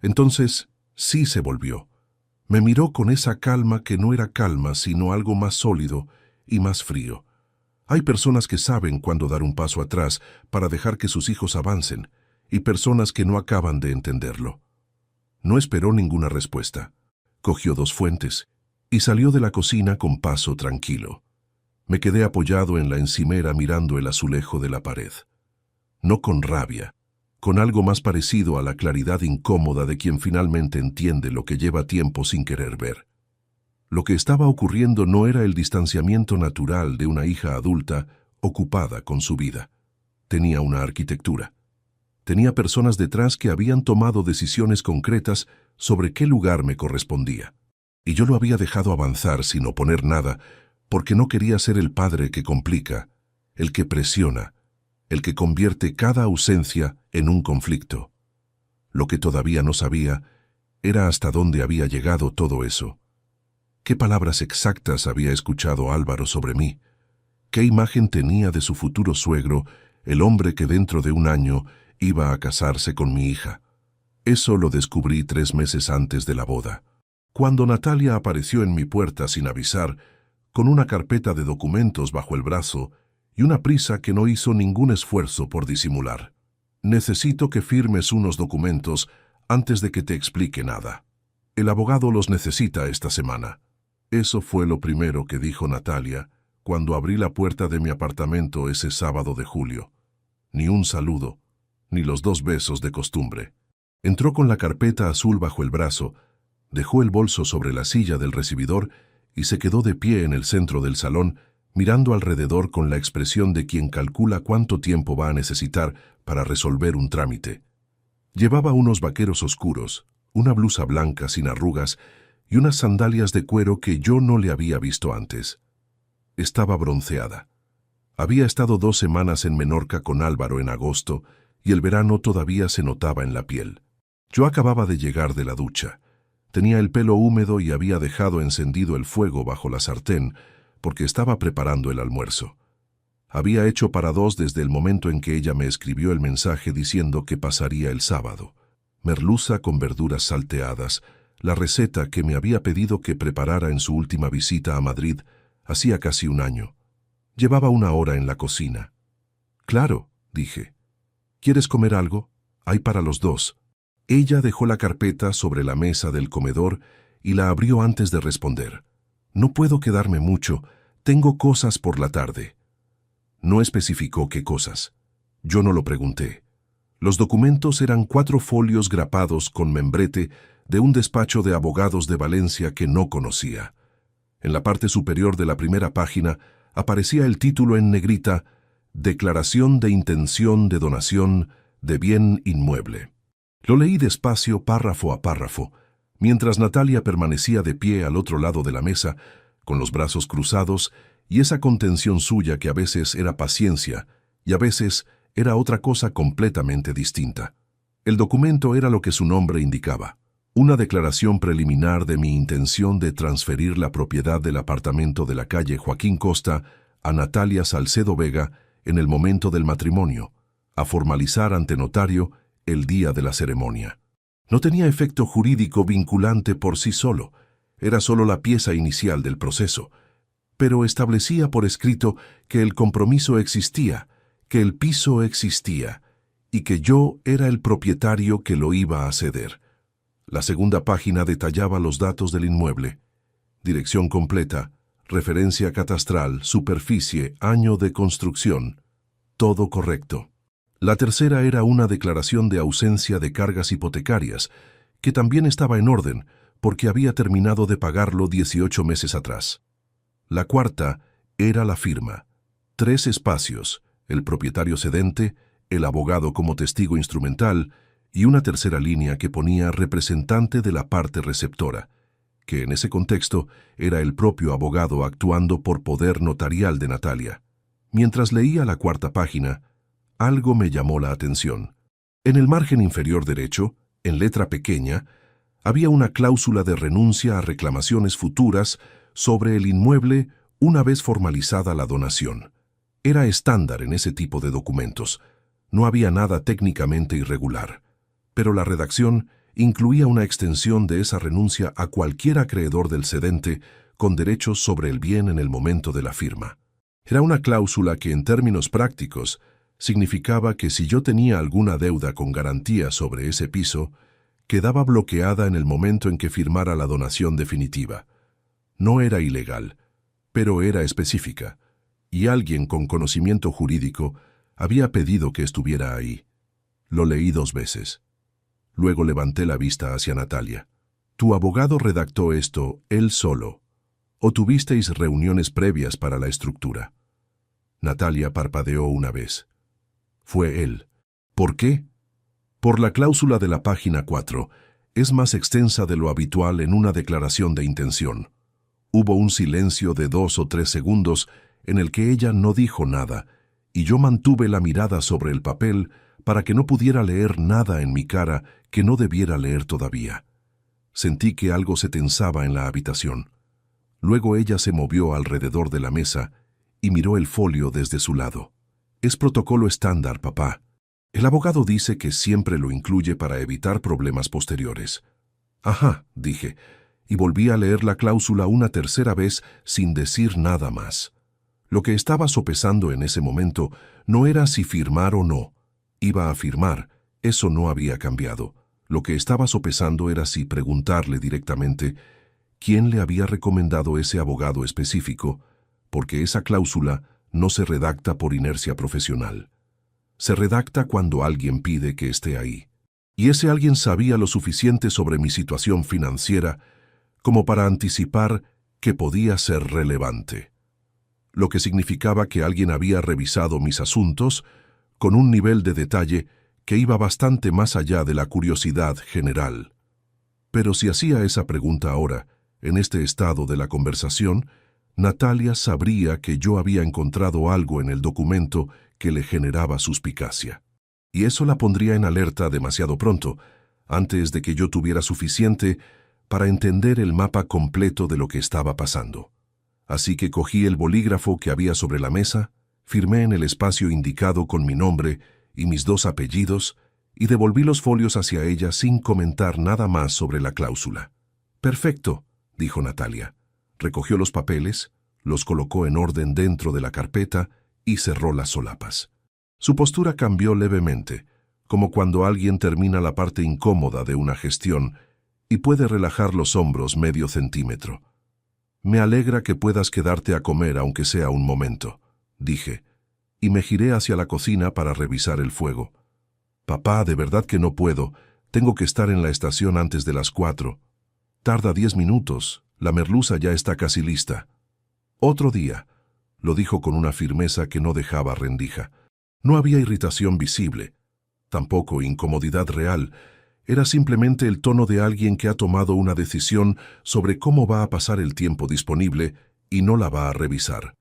Entonces, sí se volvió. Me miró con esa calma que no era calma, sino algo más sólido y más frío. Hay personas que saben cuándo dar un paso atrás para dejar que sus hijos avancen, y personas que no acaban de entenderlo. No esperó ninguna respuesta. Cogió 2 fuentes y salió de la cocina con paso tranquilo. Me quedé apoyado en la encimera mirando el azulejo de la pared. No con rabia, con algo más parecido a la claridad incómoda de quien finalmente entiende lo que lleva tiempo sin querer ver. Lo que estaba ocurriendo no era el distanciamiento natural de una hija adulta ocupada con su vida. Tenía una arquitectura. Tenía personas detrás que habían tomado decisiones concretas sobre qué lugar me correspondía. Y yo lo había dejado avanzar sin oponer nada, porque no quería ser el padre que complica, el que presiona, el que convierte cada ausencia en un conflicto. Lo que todavía no sabía era hasta dónde había llegado todo eso. ¿Qué palabras exactas había escuchado Álvaro sobre mí? ¿Qué imagen tenía de su futuro suegro, el hombre que dentro de 1 año iba a casarse con mi hija? Eso lo descubrí 3 meses antes de la boda. Cuando Natalia apareció en mi puerta sin avisar, con una carpeta de documentos bajo el brazo y una prisa que no hizo ningún esfuerzo por disimular. Necesito que firmes unos documentos antes de que te explique nada. El abogado los necesita esta semana. Eso fue lo primero que dijo Natalia cuando abrí la puerta de mi apartamento ese sábado de julio. Ni un saludo, ni los 2 besos de costumbre. Entró con la carpeta azul bajo el brazo, dejó el bolso sobre la silla del recibidor y se quedó de pie en el centro del salón, mirando alrededor con la expresión de quien calcula cuánto tiempo va a necesitar para resolver un trámite. Llevaba unos vaqueros oscuros, una blusa blanca sin arrugas y unas sandalias de cuero que yo no le había visto antes. Estaba bronceada. Había estado 2 semanas en Menorca con Álvaro en agosto y el verano todavía se notaba en la piel. Yo acababa de llegar de la ducha. Tenía el pelo húmedo y había dejado encendido el fuego bajo la sartén porque estaba preparando el almuerzo. Había hecho para 2 desde el momento en que ella me escribió el mensaje diciendo que pasaría el sábado. Merluza con verduras salteadas, la receta que me había pedido que preparara en su última visita a Madrid hacía casi 1 año. Llevaba 1 hora en la cocina. «Claro», dije. «¿Quieres comer algo? Hay para los 2». Ella dejó la carpeta sobre la mesa del comedor y la abrió antes de responder. «No puedo quedarme mucho, tengo cosas por la tarde». No especificó qué cosas. Yo no lo pregunté. Los documentos eran 4 folios grapados con membrete de un despacho de abogados de Valencia que no conocía. En la parte superior de la primera página aparecía el título en negrita: Declaración de intención de donación de bien inmueble. Lo leí despacio, párrafo a párrafo, mientras Natalia permanecía de pie al otro lado de la mesa, con los brazos cruzados y esa contención suya que a veces era paciencia y a veces era otra cosa completamente distinta. El documento era lo que su nombre indicaba: una declaración preliminar de mi intención de transferir la propiedad del apartamento de la calle Joaquín Costa a Natalia Salcedo Vega en el momento del matrimonio, a formalizar ante notario el día de la ceremonia. No tenía efecto jurídico vinculante por sí solo, era solo la pieza inicial del proceso, pero establecía por escrito que el compromiso existía, que el piso existía y que yo era el propietario que lo iba a ceder. La segunda página detallaba los datos del inmueble: dirección completa, referencia catastral, superficie, año de construcción. Todo correcto. La tercera era una declaración de ausencia de cargas hipotecarias, que también estaba en orden, porque había terminado de pagarlo 18 meses atrás. La cuarta era la firma. 3 espacios, el propietario cedente, el abogado como testigo instrumental y una tercera línea que ponía representante de la parte receptora, que en ese contexto era el propio abogado actuando por poder notarial de Natalia. Mientras leía la 4ª página, algo me llamó la atención. En el margen inferior derecho, en letra pequeña, había una cláusula de renuncia a reclamaciones futuras sobre el inmueble una vez formalizada la donación. Era estándar en ese tipo de documentos. No había nada técnicamente irregular. Pero la redacción incluía una extensión de esa renuncia a cualquier acreedor del cedente con derechos sobre el bien en el momento de la firma. Era una cláusula que, en términos prácticos, significaba que si yo tenía alguna deuda con garantía sobre ese piso, quedaba bloqueada en el momento en que firmara la donación definitiva. No era ilegal, pero era específica, y alguien con conocimiento jurídico había pedido que estuviera ahí. Lo leí 2 veces. Luego levanté la vista hacia Natalia. «¿Tu abogado redactó esto él solo, o tuvisteis reuniones previas para la estructura?» Natalia parpadeó una vez. «Fue él». «¿Por qué?» «Por la cláusula de la página 4. Es más extensa de lo habitual en una declaración de intención». Hubo un silencio de 2 o 3 segundos en el que ella no dijo nada, y yo mantuve la mirada sobre el papel para que no pudiera leer nada en mi cara que no debiera leer todavía. Sentí que algo se tensaba en la habitación. Luego ella se movió alrededor de la mesa y miró el folio desde su lado. «Es protocolo estándar, papá. El abogado dice que siempre lo incluye para evitar problemas posteriores». «Ajá», dije, y volví a leer la cláusula una tercera vez sin decir nada más. Lo que estaba sopesando en ese momento no era si firmar o no. Iba a firmar, eso no había cambiado. Lo que estaba sopesando era si preguntarle directamente quién le había recomendado ese abogado específico, porque esa cláusula no se redacta por inercia profesional. Se redacta cuando alguien pide que esté ahí. Y ese alguien sabía lo suficiente sobre mi situación financiera como para anticipar que podía ser relevante. Lo que significaba que alguien había revisado mis asuntos con un nivel de detalle que iba bastante más allá de la curiosidad general. Pero si hacía esa pregunta ahora, en este estado de la conversación, Natalia sabría que yo había encontrado algo en el documento que le generaba suspicacia. Y eso la pondría en alerta demasiado pronto, antes de que yo tuviera suficiente para entender el mapa completo de lo que estaba pasando. Así que cogí el bolígrafo que había sobre la mesa, firmé en el espacio indicado con mi nombre y mis 2 apellidos, y devolví los folios hacia ella sin comentar nada más sobre la cláusula. «Perfecto», dijo Natalia. Recogió los papeles, los colocó en orden dentro de la carpeta y cerró las solapas. Su postura cambió levemente, como cuando alguien termina la parte incómoda de una gestión y puede relajar los hombros medio centímetro. «Me alegra que puedas quedarte a comer aunque sea un momento», dije, y me giré hacia la cocina para revisar el fuego. «Papá, de verdad que no puedo. Tengo que estar en la estación antes de las 4. Tarda 10 minutos. La merluza ya está casi lista». «Otro día», lo dijo con una firmeza que no dejaba rendija. No había irritación visible, tampoco incomodidad real. Era simplemente el tono de alguien que ha tomado una decisión sobre cómo va a pasar el tiempo disponible y no la va a revisar.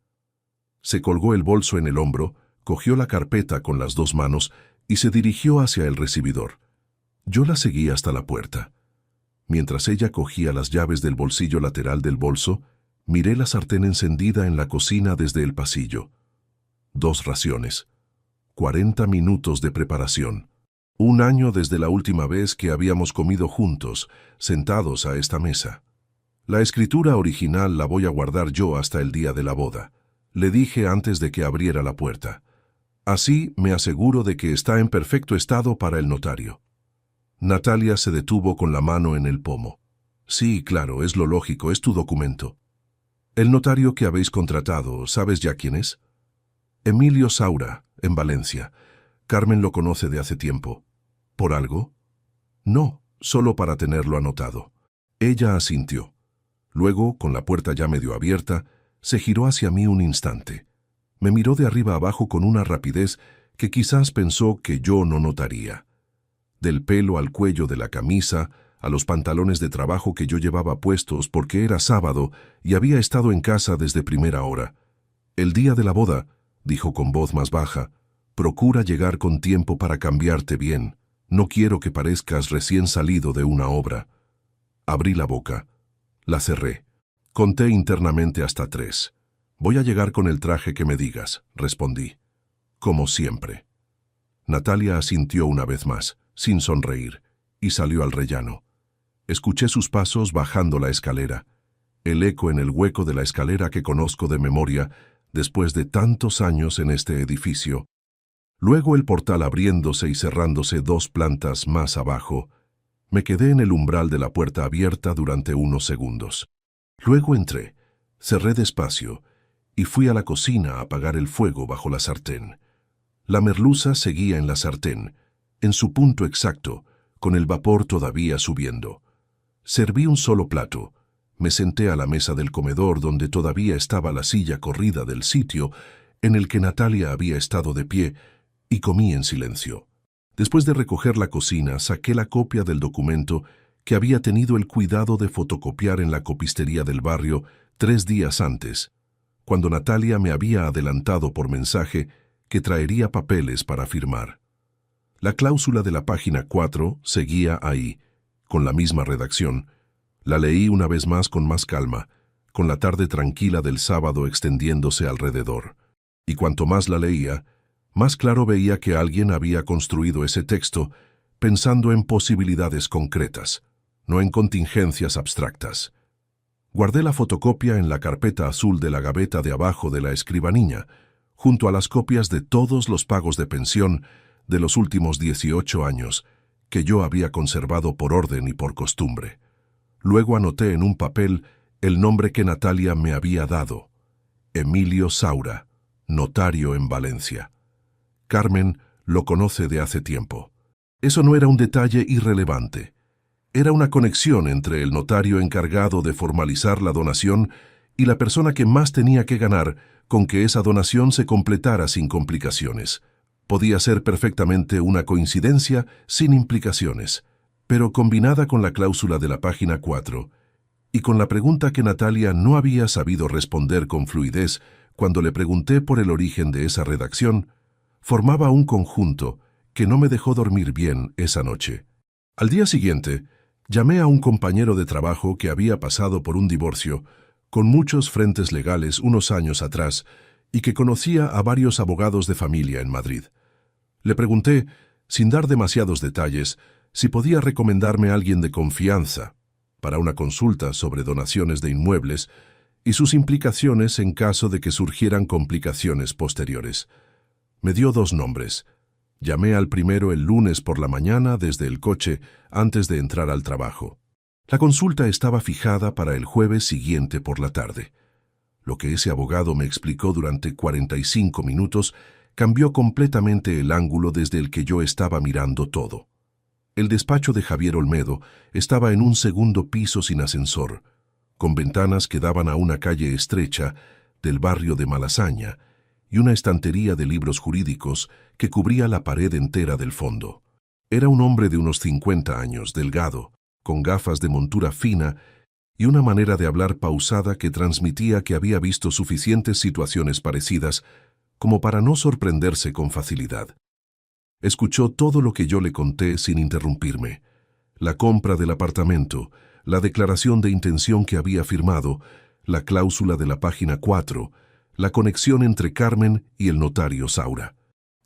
Se colgó el bolso en el hombro, cogió la carpeta con las 2 manos y se dirigió hacia el recibidor. Yo la seguí hasta la puerta. Mientras ella cogía las llaves del bolsillo lateral del bolso, miré la sartén encendida en la cocina desde el pasillo. 2 raciones. 40 minutos de preparación. 1 año desde la última vez que habíamos comido juntos, sentados a esta mesa. La escritura original la voy a guardar yo hasta el día de la boda, le dije antes de que abriera la puerta. Así me aseguro de que está en perfecto estado para el notario. Natalia se detuvo con la mano en el pomo. Sí, claro, es lo lógico, es tu documento. El notario que habéis contratado, ¿sabes ya quién es? Emilio Saura, en Valencia. Carmen lo conoce de hace tiempo. ¿Por algo? No, solo para tenerlo anotado. Ella asintió. Luego, con la puerta ya medio abierta, se giró hacia mí un instante. Me miró de arriba abajo con una rapidez que quizás pensó que yo no notaría. Del pelo al cuello de la camisa, a los pantalones de trabajo que yo llevaba puestos porque era sábado y había estado en casa desde primera hora. «El día de la boda», dijo con voz más baja, «procura llegar con tiempo para cambiarte bien. No quiero que parezcas recién salido de una obra». Abrí la boca. La cerré. Conté internamente hasta 3. «Voy a llegar con el traje que me digas», respondí. «Como siempre». Natalia asintió una vez más, sin sonreír, y salió al rellano. Escuché sus pasos bajando la escalera, el eco en el hueco de la escalera que conozco de memoria después de tantos años en este edificio. Luego el portal abriéndose y cerrándose 2 plantas más abajo. Me quedé en el umbral de la puerta abierta durante unos segundos. Luego entré, cerré despacio y fui a la cocina a apagar el fuego bajo la sartén. La merluza seguía en la sartén, en su punto exacto, con el vapor todavía subiendo. Serví un solo plato. Me senté a la mesa del comedor donde todavía estaba la silla corrida del sitio en el que Natalia había estado de pie y comí en silencio. Después de recoger la cocina, saqué la copia del documento que había tenido el cuidado de fotocopiar en la copistería del barrio 3 días antes, cuando Natalia me había adelantado por mensaje que traería papeles para firmar. La cláusula de la página 4 seguía ahí, con la misma redacción. La leí una vez más con más calma, con la tarde tranquila del sábado extendiéndose alrededor. Y cuanto más la leía, más claro veía que alguien había construido ese texto pensando en posibilidades concretas, no en contingencias abstractas. Guardé la fotocopia en la carpeta azul de la gaveta de abajo de la escribanía, junto a las copias de todos los pagos de pensión de los últimos 18 años, que yo había conservado por orden y por costumbre. Luego anoté en un papel el nombre que Natalia me había dado: Emilio Saura, notario en Valencia. Carmen lo conoce de hace tiempo. Eso no era un detalle irrelevante. Era una conexión entre el notario encargado de formalizar la donación y la persona que más tenía que ganar con que esa donación se completara sin complicaciones. Podía ser perfectamente una coincidencia sin implicaciones, pero combinada con la cláusula de la página 4 y con la pregunta que Natalia no había sabido responder con fluidez cuando le pregunté por el origen de esa redacción, formaba un conjunto que no me dejó dormir bien esa noche. Al día siguiente, llamé a un compañero de trabajo que había pasado por un divorcio con muchos frentes legales unos años atrás y que conocía a varios abogados de familia en Madrid. Le pregunté, sin dar demasiados detalles, si podía recomendarme a alguien de confianza para una consulta sobre donaciones de inmuebles y sus implicaciones en caso de que surgieran complicaciones posteriores. Me dio 2 nombres. Llamé al primero el lunes por la mañana desde el coche antes de entrar al trabajo. La consulta estaba fijada para el jueves siguiente por la tarde. Lo que ese abogado me explicó durante 45 minutos cambió completamente el ángulo desde el que yo estaba mirando todo. El despacho de Javier Olmedo estaba en un segundo piso sin ascensor, con ventanas que daban a una calle estrecha del barrio de Malasaña y una estantería de libros jurídicos que cubría la pared entera del fondo. Era un hombre de unos 50 años, delgado, con gafas de montura fina y una manera de hablar pausada que transmitía que había visto suficientes situaciones parecidas como para no sorprenderse con facilidad. Escuchó todo lo que yo le conté sin interrumpirme: la compra del apartamento, la declaración de intención que había firmado, la cláusula de la página 4, la conexión entre Carmen y el notario Saura.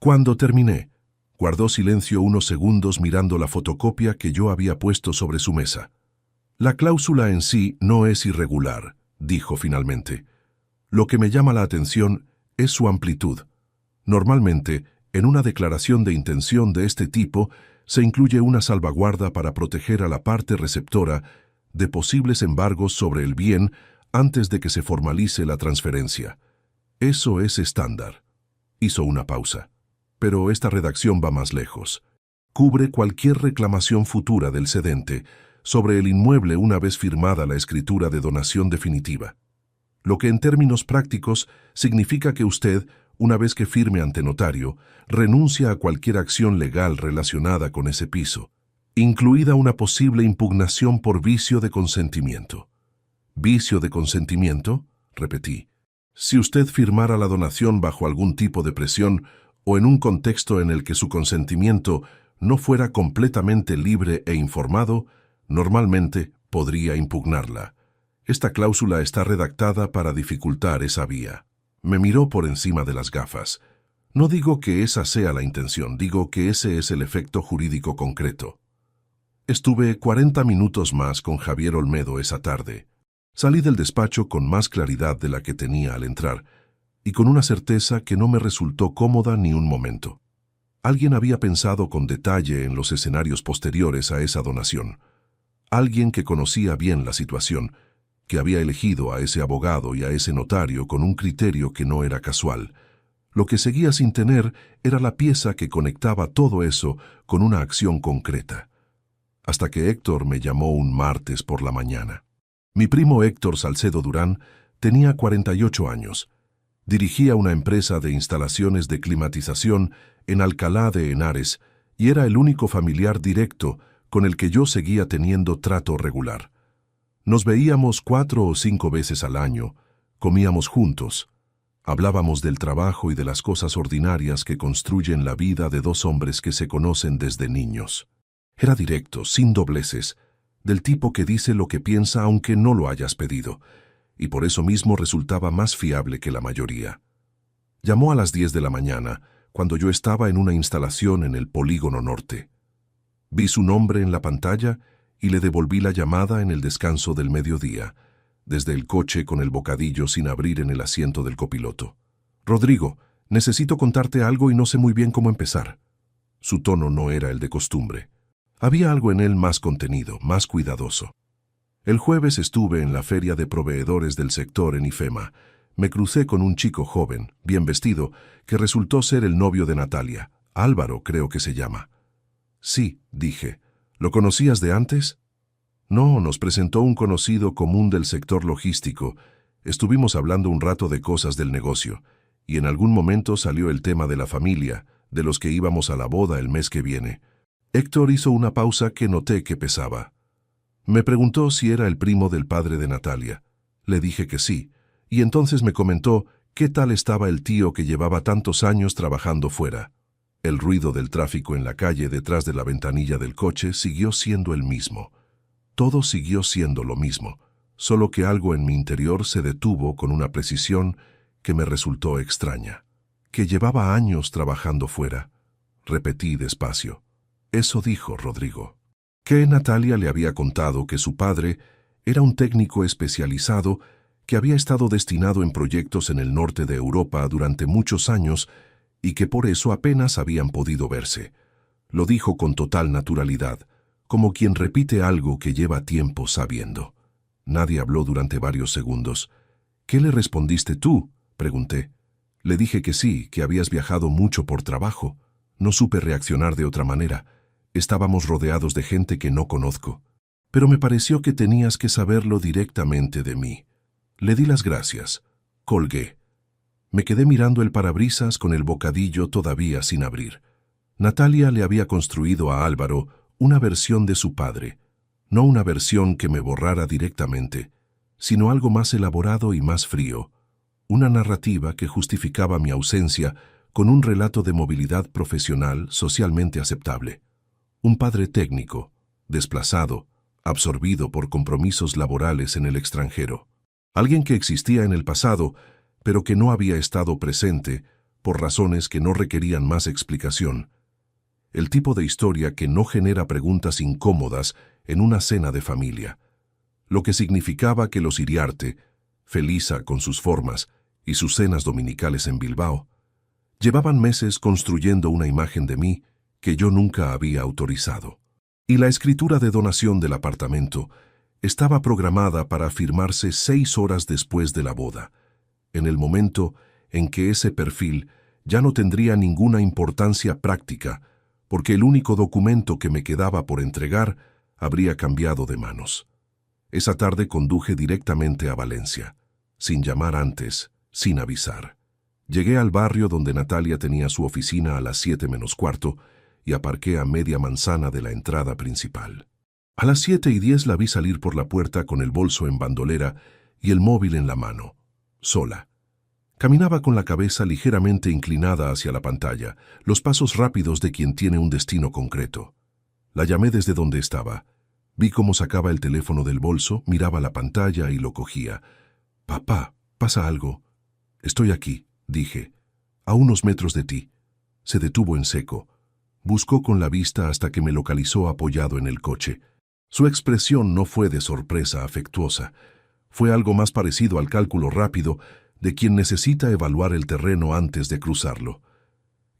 Cuando terminé, guardó silencio unos segundos mirando la fotocopia que yo había puesto sobre su mesa. La cláusula en sí no es irregular, dijo finalmente. Lo que me llama la atención es su amplitud. Normalmente, en una declaración de intención de este tipo, se incluye una salvaguarda para proteger a la parte receptora de posibles embargos sobre el bien antes de que se formalice la transferencia. Eso es estándar. Hizo una pausa. Pero esta redacción va más lejos. Cubre cualquier reclamación futura del cedente sobre el inmueble una vez firmada la escritura de donación definitiva. Lo que en términos prácticos significa que usted, una vez que firme ante notario, renuncia a cualquier acción legal relacionada con ese piso, incluida una posible impugnación por vicio de consentimiento. ¿Vicio de consentimiento?, repetí. Si usted firmara la donación bajo algún tipo de presión o en un contexto en el que su consentimiento no fuera completamente libre e informado, normalmente podría impugnarla. Esta cláusula está redactada para dificultar esa vía. Me miró por encima de las gafas. No digo que esa sea la intención, digo que ese es el efecto jurídico concreto. Estuve 40 minutos más con Javier Olmedo esa tarde. Salí del despacho con más claridad de la que tenía al entrar, y con una certeza que no me resultó cómoda ni un momento. Alguien había pensado con detalle en los escenarios posteriores a esa donación. Alguien que conocía bien la situación, que había elegido a ese abogado y a ese notario con un criterio que no era casual. Lo que seguía sin tener era la pieza que conectaba todo eso con una acción concreta. Hasta que Héctor me llamó un martes por la mañana. Mi primo Héctor Salcedo Durán tenía 48 años. Dirigía una empresa de instalaciones de climatización en Alcalá de Henares y era el único familiar directo con el que yo seguía teniendo trato regular. Nos veíamos 4 o 5 veces al año, comíamos juntos, hablábamos del trabajo y de las cosas ordinarias que construyen la vida de 2 hombres que se conocen desde niños. Era directo, sin dobleces, del tipo que dice lo que piensa aunque no lo hayas pedido, y por eso mismo resultaba más fiable que la mayoría. Llamó a las 10 de la mañana, cuando yo estaba en una instalación en el Polígono Norte. Vi su nombre en la pantalla y le devolví la llamada en el descanso del mediodía, desde el coche con el bocadillo sin abrir en el asiento del copiloto. «Rodrigo, necesito contarte algo y no sé muy bien cómo empezar». Su tono no era el de costumbre. Había algo en él más contenido, más cuidadoso. El jueves estuve en la feria de proveedores del sector en IFEMA. Me crucé con un chico joven, bien vestido, que resultó ser el novio de Natalia. Álvaro, creo que se llama. «Sí», dije. «¿Lo conocías de antes?» «No, nos presentó un conocido común del sector logístico. Estuvimos hablando un rato de cosas del negocio, y en algún momento salió el tema de la familia, de los que íbamos a la boda el mes que viene». Héctor hizo una pausa que noté que pesaba. Me preguntó si era el primo del padre de Natalia. Le dije que sí, y entonces me comentó qué tal estaba el tío que llevaba tantos años trabajando fuera. El ruido del tráfico en la calle detrás de la ventanilla del coche siguió siendo el mismo. Todo siguió siendo lo mismo, solo que algo en mi interior se detuvo con una precisión que me resultó extraña. Que llevaba años trabajando fuera. Repetí despacio. «Eso dijo Rodrigo». Que Natalia le había contado que su padre era un técnico especializado que había estado destinado en proyectos en el norte de Europa durante muchos años y que por eso apenas habían podido verse. Lo dijo con total naturalidad, como quien repite algo que lleva tiempo sabiendo. Nadie habló durante varios segundos. «¿Qué le respondiste tú?», pregunté. «Le dije que sí, que habías viajado mucho por trabajo». No supe reaccionar de otra manera. Estábamos rodeados de gente que no conozco. Pero me pareció que tenías que saberlo directamente de mí. Le di las gracias. Colgué. Me quedé mirando el parabrisas con el bocadillo todavía sin abrir. Natalia le había construido a Álvaro una versión de su padre. No una versión que me borrara directamente, sino algo más elaborado y más frío. Una narrativa que justificaba mi ausencia con un relato de movilidad profesional socialmente aceptable. Un padre técnico, desplazado, absorbido por compromisos laborales en el extranjero. Alguien que existía en el pasado, pero que no había estado presente por razones que no requerían más explicación. El tipo de historia que no genera preguntas incómodas en una cena de familia. Lo que significaba que los Iriarte, Felisa con sus formas y sus cenas dominicales en Bilbao, llevaban meses construyendo una imagen de mí que yo nunca había autorizado. Y la escritura de donación del apartamento estaba programada para firmarse 6 horas después de la boda, en el momento en que ese perfil ya no tendría ninguna importancia práctica, porque el único documento que me quedaba por entregar habría cambiado de manos. Esa tarde conduje directamente a Valencia, sin llamar antes, sin avisar. Llegué al barrio donde Natalia tenía su oficina a las 7 menos cuarto y aparqué a media manzana de la entrada principal. A las 7:10 la vi salir por la puerta con el bolso en bandolera y el móvil en la mano, sola. Caminaba con la cabeza ligeramente inclinada hacia la pantalla, los pasos rápidos de quien tiene un destino concreto. La llamé desde donde estaba. Vi cómo sacaba el teléfono del bolso, miraba la pantalla y lo cogía. «Papá, ¿pasa algo?» «Estoy aquí», dije, «a unos metros de ti». Se detuvo en seco. Buscó con la vista hasta que me localizó apoyado en el coche. Su expresión no fue de sorpresa afectuosa. Fue algo más parecido al cálculo rápido de quien necesita evaluar el terreno antes de cruzarlo.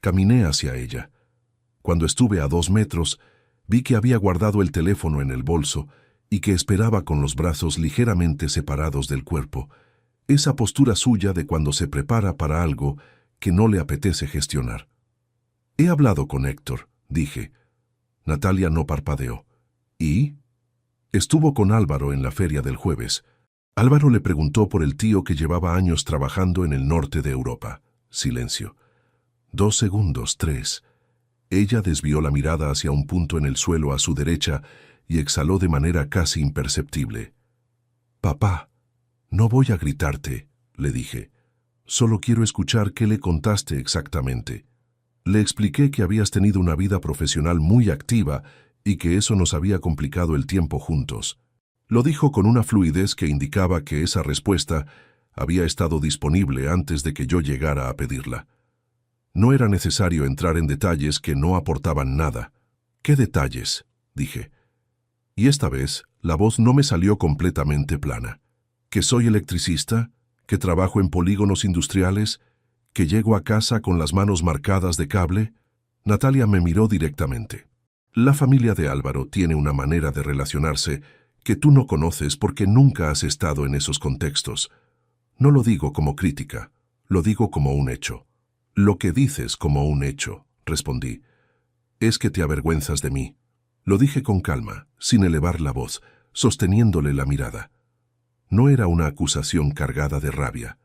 Caminé hacia ella. Cuando estuve a 2 metros, vi que había guardado el teléfono en el bolso y que esperaba con los brazos ligeramente separados del cuerpo. Esa postura suya de cuando se prepara para algo que no le apetece gestionar. «He hablado con Héctor», dije. Natalia no parpadeó. «¿Y?» «Estuvo con Álvaro en la feria del jueves. Álvaro le preguntó por el tío que llevaba años trabajando en el norte de Europa». Silencio. 2 segundos, 3. Ella desvió la mirada hacia un punto en el suelo a su derecha y exhaló de manera casi imperceptible. «Papá, no voy a gritarte», le dije. «Solo quiero escuchar qué le contaste exactamente». Le expliqué que habías tenido una vida profesional muy activa y que eso nos había complicado el tiempo juntos. Lo dijo con una fluidez que indicaba que esa respuesta había estado disponible antes de que yo llegara a pedirla. No era necesario entrar en detalles que no aportaban nada. «¿Qué detalles?», dije. Y esta vez la voz no me salió completamente plana. ¿Que soy electricista? ¿Que trabajo en polígonos industriales? ¿Que llego a casa con las manos marcadas de cable? Natalia me miró directamente. La familia de Álvaro tiene una manera de relacionarse que tú no conoces porque nunca has estado en esos contextos. No lo digo como crítica, lo digo como un hecho. Lo que dices como un hecho, respondí, es que te avergüenzas de mí. Lo dije con calma, sin elevar la voz, sosteniéndole la mirada. No era una acusación cargada de rabia.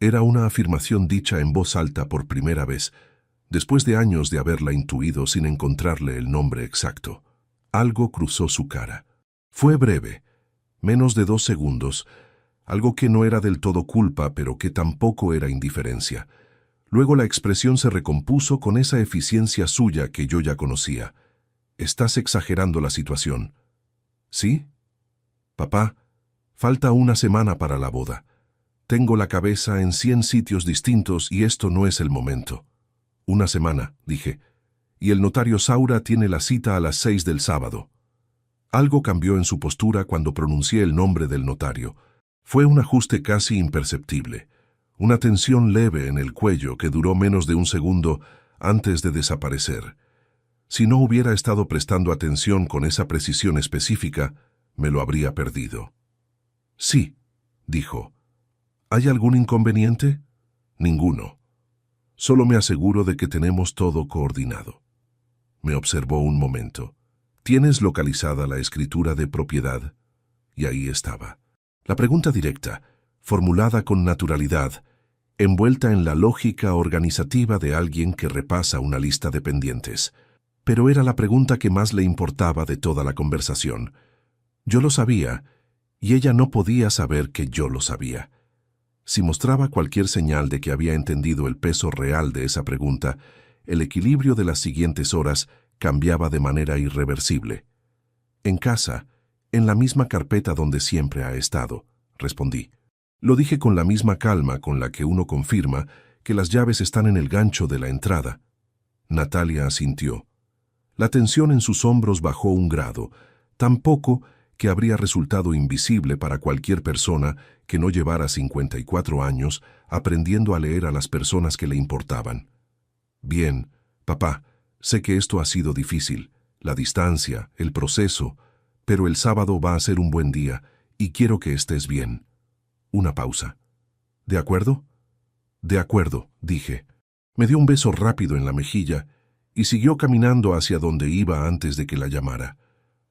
Era una afirmación dicha en voz alta por primera vez, después de años de haberla intuido sin encontrarle el nombre exacto. Algo cruzó su cara. Fue breve, menos de 2 segundos, algo que no era del todo culpa, pero que tampoco era indiferencia. Luego la expresión se recompuso con esa eficiencia suya que yo ya conocía. Estás exagerando la situación. ¿Sí? Papá, falta una semana para la boda. Tengo la cabeza en 100 sitios distintos y esto no es el momento. Una semana, dije, y el notario Saura tiene la cita a las 6 del sábado. Algo cambió en su postura cuando pronuncié el nombre del notario. Fue un ajuste casi imperceptible, una tensión leve en el cuello que duró menos de un segundo antes de desaparecer. Si no hubiera estado prestando atención con esa precisión específica, me lo habría perdido. Sí, dijo. ¿Hay algún inconveniente? Ninguno. Solo me aseguro de que tenemos todo coordinado. Me observó un momento. ¿Tienes localizada la escritura de propiedad? Y ahí estaba. La pregunta directa, formulada con naturalidad, envuelta en la lógica organizativa de alguien que repasa una lista de pendientes. Pero era la pregunta que más le importaba de toda la conversación. Yo lo sabía, y ella no podía saber que yo lo sabía. Si mostraba cualquier señal de que había entendido el peso real de esa pregunta, el equilibrio de las siguientes horas cambiaba de manera irreversible. En casa, en la misma carpeta donde siempre ha estado, respondí. Lo dije con la misma calma con la que uno confirma que las llaves están en el gancho de la entrada. Natalia asintió. La tensión en sus hombros bajó un grado, tan poco que habría resultado invisible para cualquier persona que no llevara 54 años aprendiendo a leer a las personas que le importaban. Bien, papá, sé que esto ha sido difícil, la distancia, el proceso, pero el sábado va a ser un buen día y quiero que estés bien. Una pausa. ¿De acuerdo? De acuerdo, dije. Me dio un beso rápido en la mejilla y siguió caminando hacia donde iba antes de que la llamara.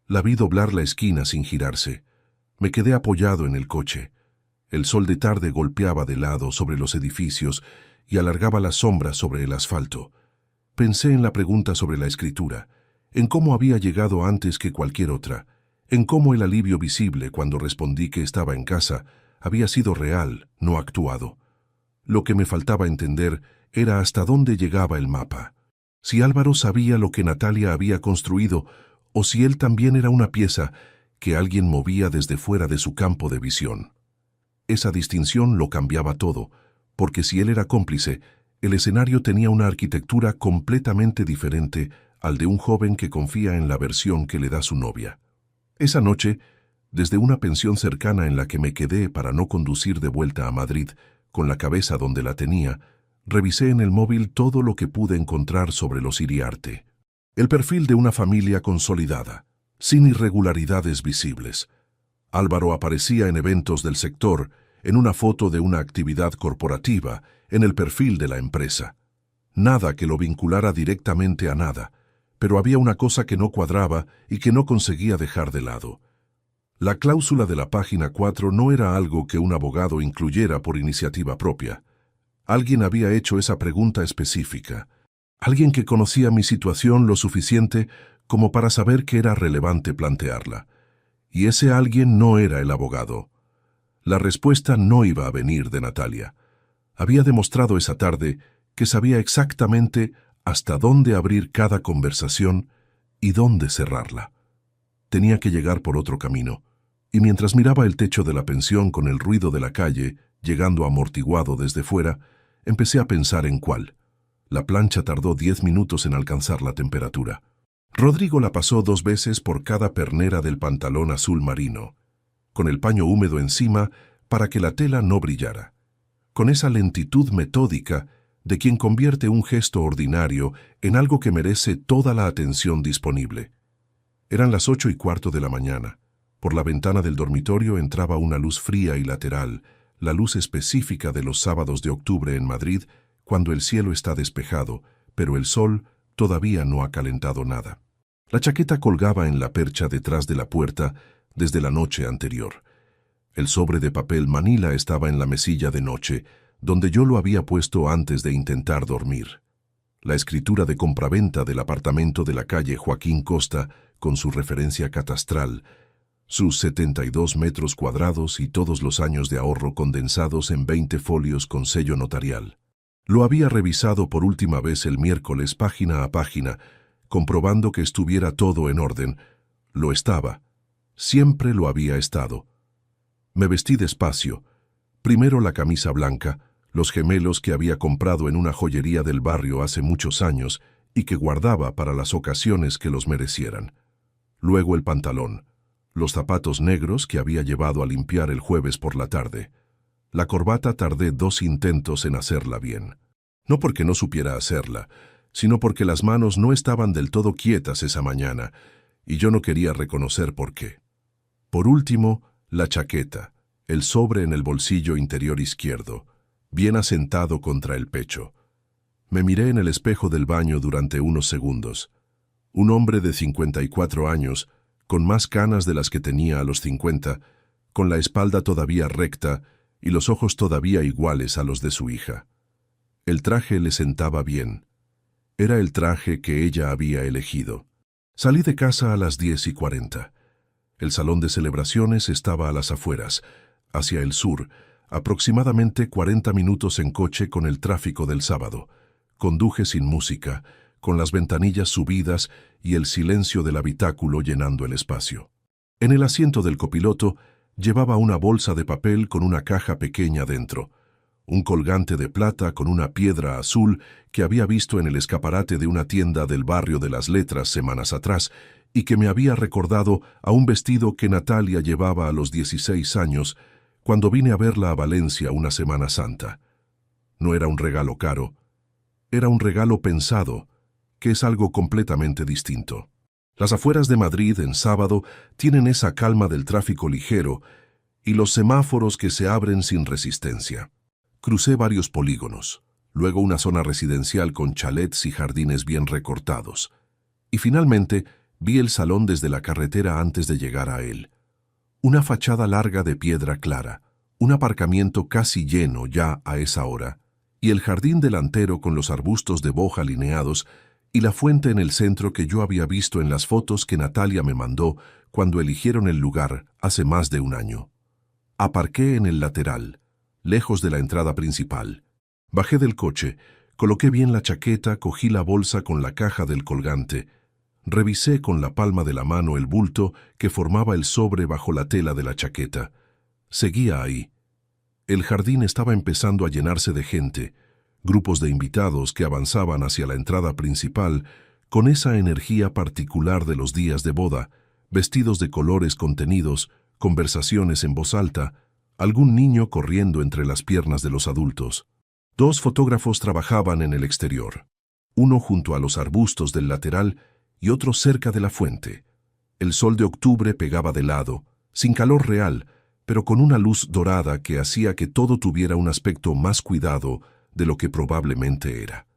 La vi doblar la esquina sin girarse. Me quedé apoyado en el coche. El sol de tarde golpeaba de lado sobre los edificios y alargaba las sombras sobre el asfalto. Pensé en la pregunta sobre la escritura, en cómo había llegado antes que cualquier otra, en cómo el alivio visible cuando respondí que estaba en casa había sido real, no actuado. Lo que me faltaba entender era hasta dónde llegaba el mapa. Si Álvaro sabía lo que Natalia había construido, o si él también era una pieza que alguien movía desde fuera de su campo de visión. Esa distinción lo cambiaba todo, porque si él era cómplice, el escenario tenía una arquitectura completamente diferente al de un joven que confía en la versión que le da su novia. Esa noche, desde una pensión cercana en la que me quedé para no conducir de vuelta a Madrid, con la cabeza donde la tenía, revisé en el móvil todo lo que pude encontrar sobre los Iriarte. El perfil de una familia consolidada, sin irregularidades visibles. Álvaro aparecía en eventos del sector, en una foto de una actividad corporativa, en el perfil de la empresa. Nada que lo vinculara directamente a nada, pero había una cosa que no cuadraba y que no conseguía dejar de lado. La cláusula de la página 4 no era algo que un abogado incluyera por iniciativa propia. Alguien había hecho esa pregunta específica. Alguien que conocía mi situación lo suficiente como para saber que era relevante plantearla. Y ese alguien no era el abogado. La respuesta no iba a venir de Natalia. Había demostrado esa tarde que sabía exactamente hasta dónde abrir cada conversación y dónde cerrarla. Tenía que llegar por otro camino, y mientras miraba el techo de la pensión con el ruido de la calle, llegando amortiguado desde fuera, empecé a pensar en cuál. La plancha tardó 10 minutos en alcanzar la temperatura. Rodrigo la pasó 2 veces por cada pernera del pantalón azul marino. Con el paño húmedo encima, para que la tela no brillara. Con esa lentitud metódica de quien convierte un gesto ordinario en algo que merece toda la atención disponible. Eran las 8:15 de la mañana. Por la ventana del dormitorio entraba una luz fría y lateral, la luz específica de los sábados de octubre en Madrid, cuando el cielo está despejado, pero el sol todavía no ha calentado nada. La chaqueta colgaba en la percha detrás de la puerta desde la noche anterior. El sobre de papel manila estaba en la mesilla de noche, donde yo lo había puesto antes de intentar dormir. La escritura de compraventa del apartamento de la calle Joaquín Costa, con su referencia catastral, sus 72 metros cuadrados y todos los años de ahorro condensados en 20 folios con sello notarial. Lo había revisado por última vez el miércoles página a página, comprobando que estuviera todo en orden. Lo estaba. Siempre lo había estado. Me vestí despacio. Primero la camisa blanca, los gemelos que había comprado en una joyería del barrio hace muchos años y que guardaba para las ocasiones que los merecieran. Luego el pantalón, los zapatos negros que había llevado a limpiar el jueves por la tarde. La corbata tardé 2 intentos en hacerla bien. No porque no supiera hacerla, sino porque las manos no estaban del todo quietas esa mañana, y yo no quería reconocer por qué. Por último, la chaqueta, el sobre en el bolsillo interior izquierdo, bien asentado contra el pecho. Me miré en el espejo del baño durante unos segundos. Un hombre de 54 años, con más canas de las que tenía a los 50, con la espalda todavía recta y los ojos todavía iguales a los de su hija. El traje le sentaba bien. Era el traje que ella había elegido. Salí de casa a las 10:40. El salón de celebraciones estaba a las afueras, hacia el sur, aproximadamente 40 minutos en coche con el tráfico del sábado. Conduje sin música, con las ventanillas subidas y el silencio del habitáculo llenando el espacio. En el asiento del copiloto llevaba una bolsa de papel con una caja pequeña dentro, un colgante de plata con una piedra azul que había visto en el escaparate de una tienda del barrio de las Letras semanas atrás y que me había recordado a un vestido que Natalia llevaba a los 16 años cuando vine a verla a Valencia una Semana Santa. No era un regalo caro, era un regalo pensado, que es algo completamente distinto. Las afueras de Madrid en sábado tienen esa calma del tráfico ligero y los semáforos que se abren sin resistencia. Crucé varios polígonos, luego una zona residencial con chalets y jardines bien recortados. Y finalmente vi el salón desde la carretera antes de llegar a él. Una fachada larga de piedra clara, un aparcamiento casi lleno ya a esa hora, y el jardín delantero con los arbustos de boja alineados y la fuente en el centro que yo había visto en las fotos que Natalia me mandó cuando eligieron el lugar hace más de un año. Aparqué en el lateral, lejos de la entrada principal. Bajé del coche, coloqué bien la chaqueta, cogí la bolsa con la caja del colgante, revisé con la palma de la mano el bulto que formaba el sobre bajo la tela de la chaqueta. Seguía ahí. El jardín estaba empezando a llenarse de gente, grupos de invitados que avanzaban hacia la entrada principal con esa energía particular de los días de boda, vestidos de colores contenidos, conversaciones en voz alta, algún niño corriendo entre las piernas de los adultos. 2 fotógrafos trabajaban en el exterior, uno junto a los arbustos del lateral y otro cerca de la fuente. El sol de octubre pegaba de lado, sin calor real, pero con una luz dorada que hacía que todo tuviera un aspecto más cuidado de lo que probablemente era.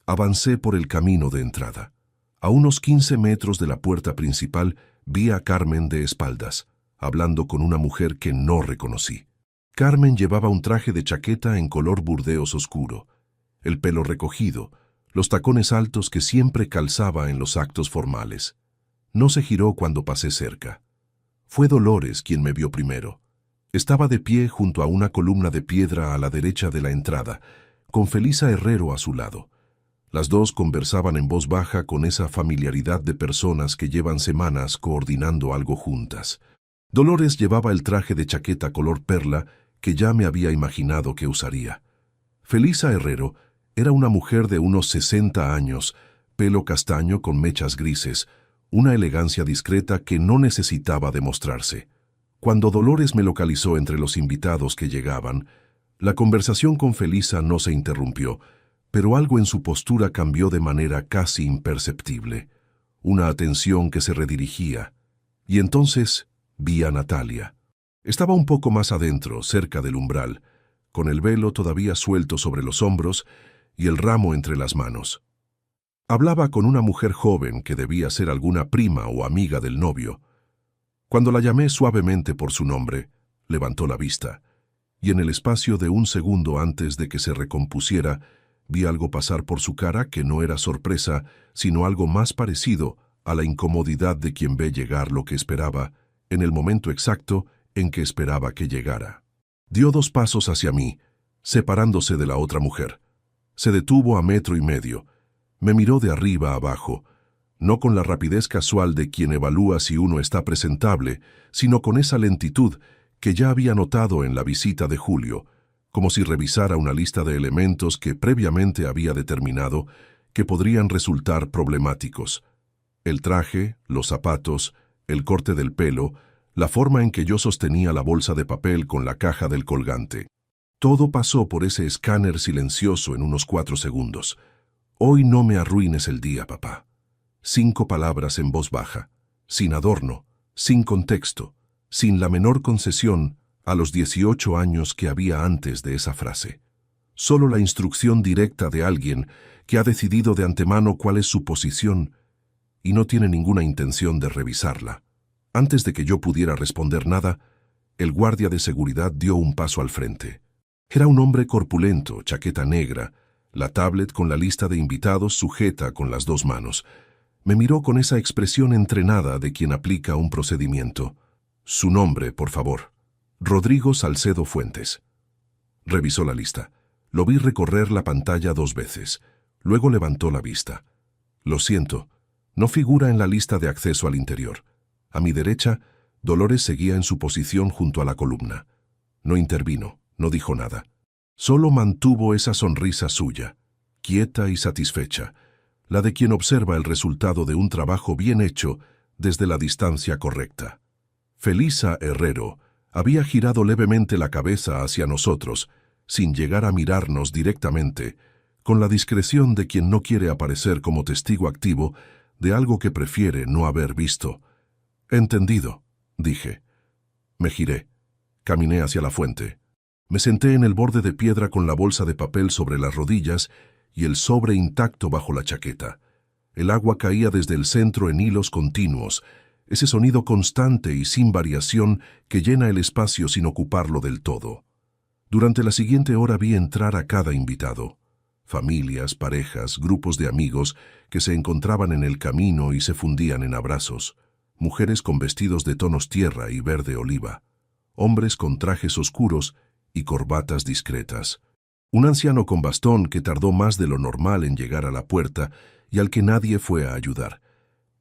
Avancé por el camino de entrada. A unos 15 metros de la puerta principal vi a Carmen de espaldas, hablando con una mujer que no reconocí. Carmen llevaba un traje de chaqueta en color burdeos oscuro, el pelo recogido, los tacones altos que siempre calzaba en los actos formales. No se giró cuando pasé cerca. Fue Dolores quien me vio primero. Estaba de pie junto a una columna de piedra a la derecha de la entrada, con Felisa Herrero a su lado. Las dos conversaban en voz baja con esa familiaridad de personas que llevan semanas coordinando algo juntas. Dolores llevaba el traje de chaqueta color perla que ya me había imaginado que usaría. Felisa Herrero era una mujer de unos 60 años, pelo castaño con mechas grises, una elegancia discreta que no necesitaba demostrarse. Cuando Dolores me localizó entre los invitados que llegaban, la conversación con Felisa no se interrumpió, pero algo en su postura cambió de manera casi imperceptible. Una atención que se redirigía. Y entonces vi a Natalia. Estaba un poco más adentro, cerca del umbral, con el velo todavía suelto sobre los hombros y el ramo entre las manos. Hablaba con una mujer joven que debía ser alguna prima o amiga del novio. Cuando la llamé suavemente por su nombre, levantó la vista, y en el espacio de un segundo antes de que se recompusiera, vi algo pasar por su cara que no era sorpresa, sino algo más parecido a la incomodidad de quien ve llegar lo que esperaba, en el momento exacto en que esperaba que llegara. Dio 2 pasos hacia mí, separándose de la otra mujer. Se detuvo a 1,5 metros. Me miró de arriba a abajo, no con la rapidez casual de quien evalúa si uno está presentable, sino con esa lentitud que ya había notado en la visita de Julio, como si revisara una lista de elementos que previamente había determinado que podrían resultar problemáticos. El traje, los zapatos, el corte del pelo, la forma en que yo sostenía la bolsa de papel con la caja del colgante. Todo pasó por ese escáner silencioso en unos 4 segundos. Hoy no me arruines el día, papá. 5 palabras en voz baja, sin adorno, sin contexto, sin la menor concesión a los 18 años que había antes de esa frase. Solo la instrucción directa de alguien que ha decidido de antemano cuál es su posición y no tiene ninguna intención de revisarla. Antes de que yo pudiera responder nada, el guardia de seguridad dio un paso al frente. Era un hombre corpulento, chaqueta negra, la tablet con la lista de invitados sujeta con las 2 manos. Me miró con esa expresión entrenada de quien aplica un procedimiento. Su nombre, por favor. Rodrigo Salcedo Fuentes. Revisó la lista. Lo vi recorrer la pantalla 2 veces. Luego levantó la vista. Lo siento, no figura en la lista de acceso al interior. A mi derecha, Dolores seguía en su posición junto a la columna. No intervino, no dijo nada. Solo mantuvo esa sonrisa suya, quieta y satisfecha, la de quien observa el resultado de un trabajo bien hecho desde la distancia correcta. Felisa Herrero había girado levemente la cabeza hacia nosotros, sin llegar a mirarnos directamente, con la discreción de quien no quiere aparecer como testigo activo de algo que prefiere no haber visto. «Entendido», dije. Me giré. Caminé hacia la fuente. Me senté en el borde de piedra con la bolsa de papel sobre las rodillas y el sobre intacto bajo la chaqueta. El agua caía desde el centro en hilos continuos, ese sonido constante y sin variación que llena el espacio sin ocuparlo del todo. Durante la siguiente hora vi entrar a cada invitado. Familias, parejas, grupos de amigos que se encontraban en el camino y se fundían en abrazos. Mujeres con vestidos de tonos tierra y verde oliva. Hombres con trajes oscuros y corbatas discretas. Un anciano con bastón que tardó más de lo normal en llegar a la puerta y al que nadie fue a ayudar.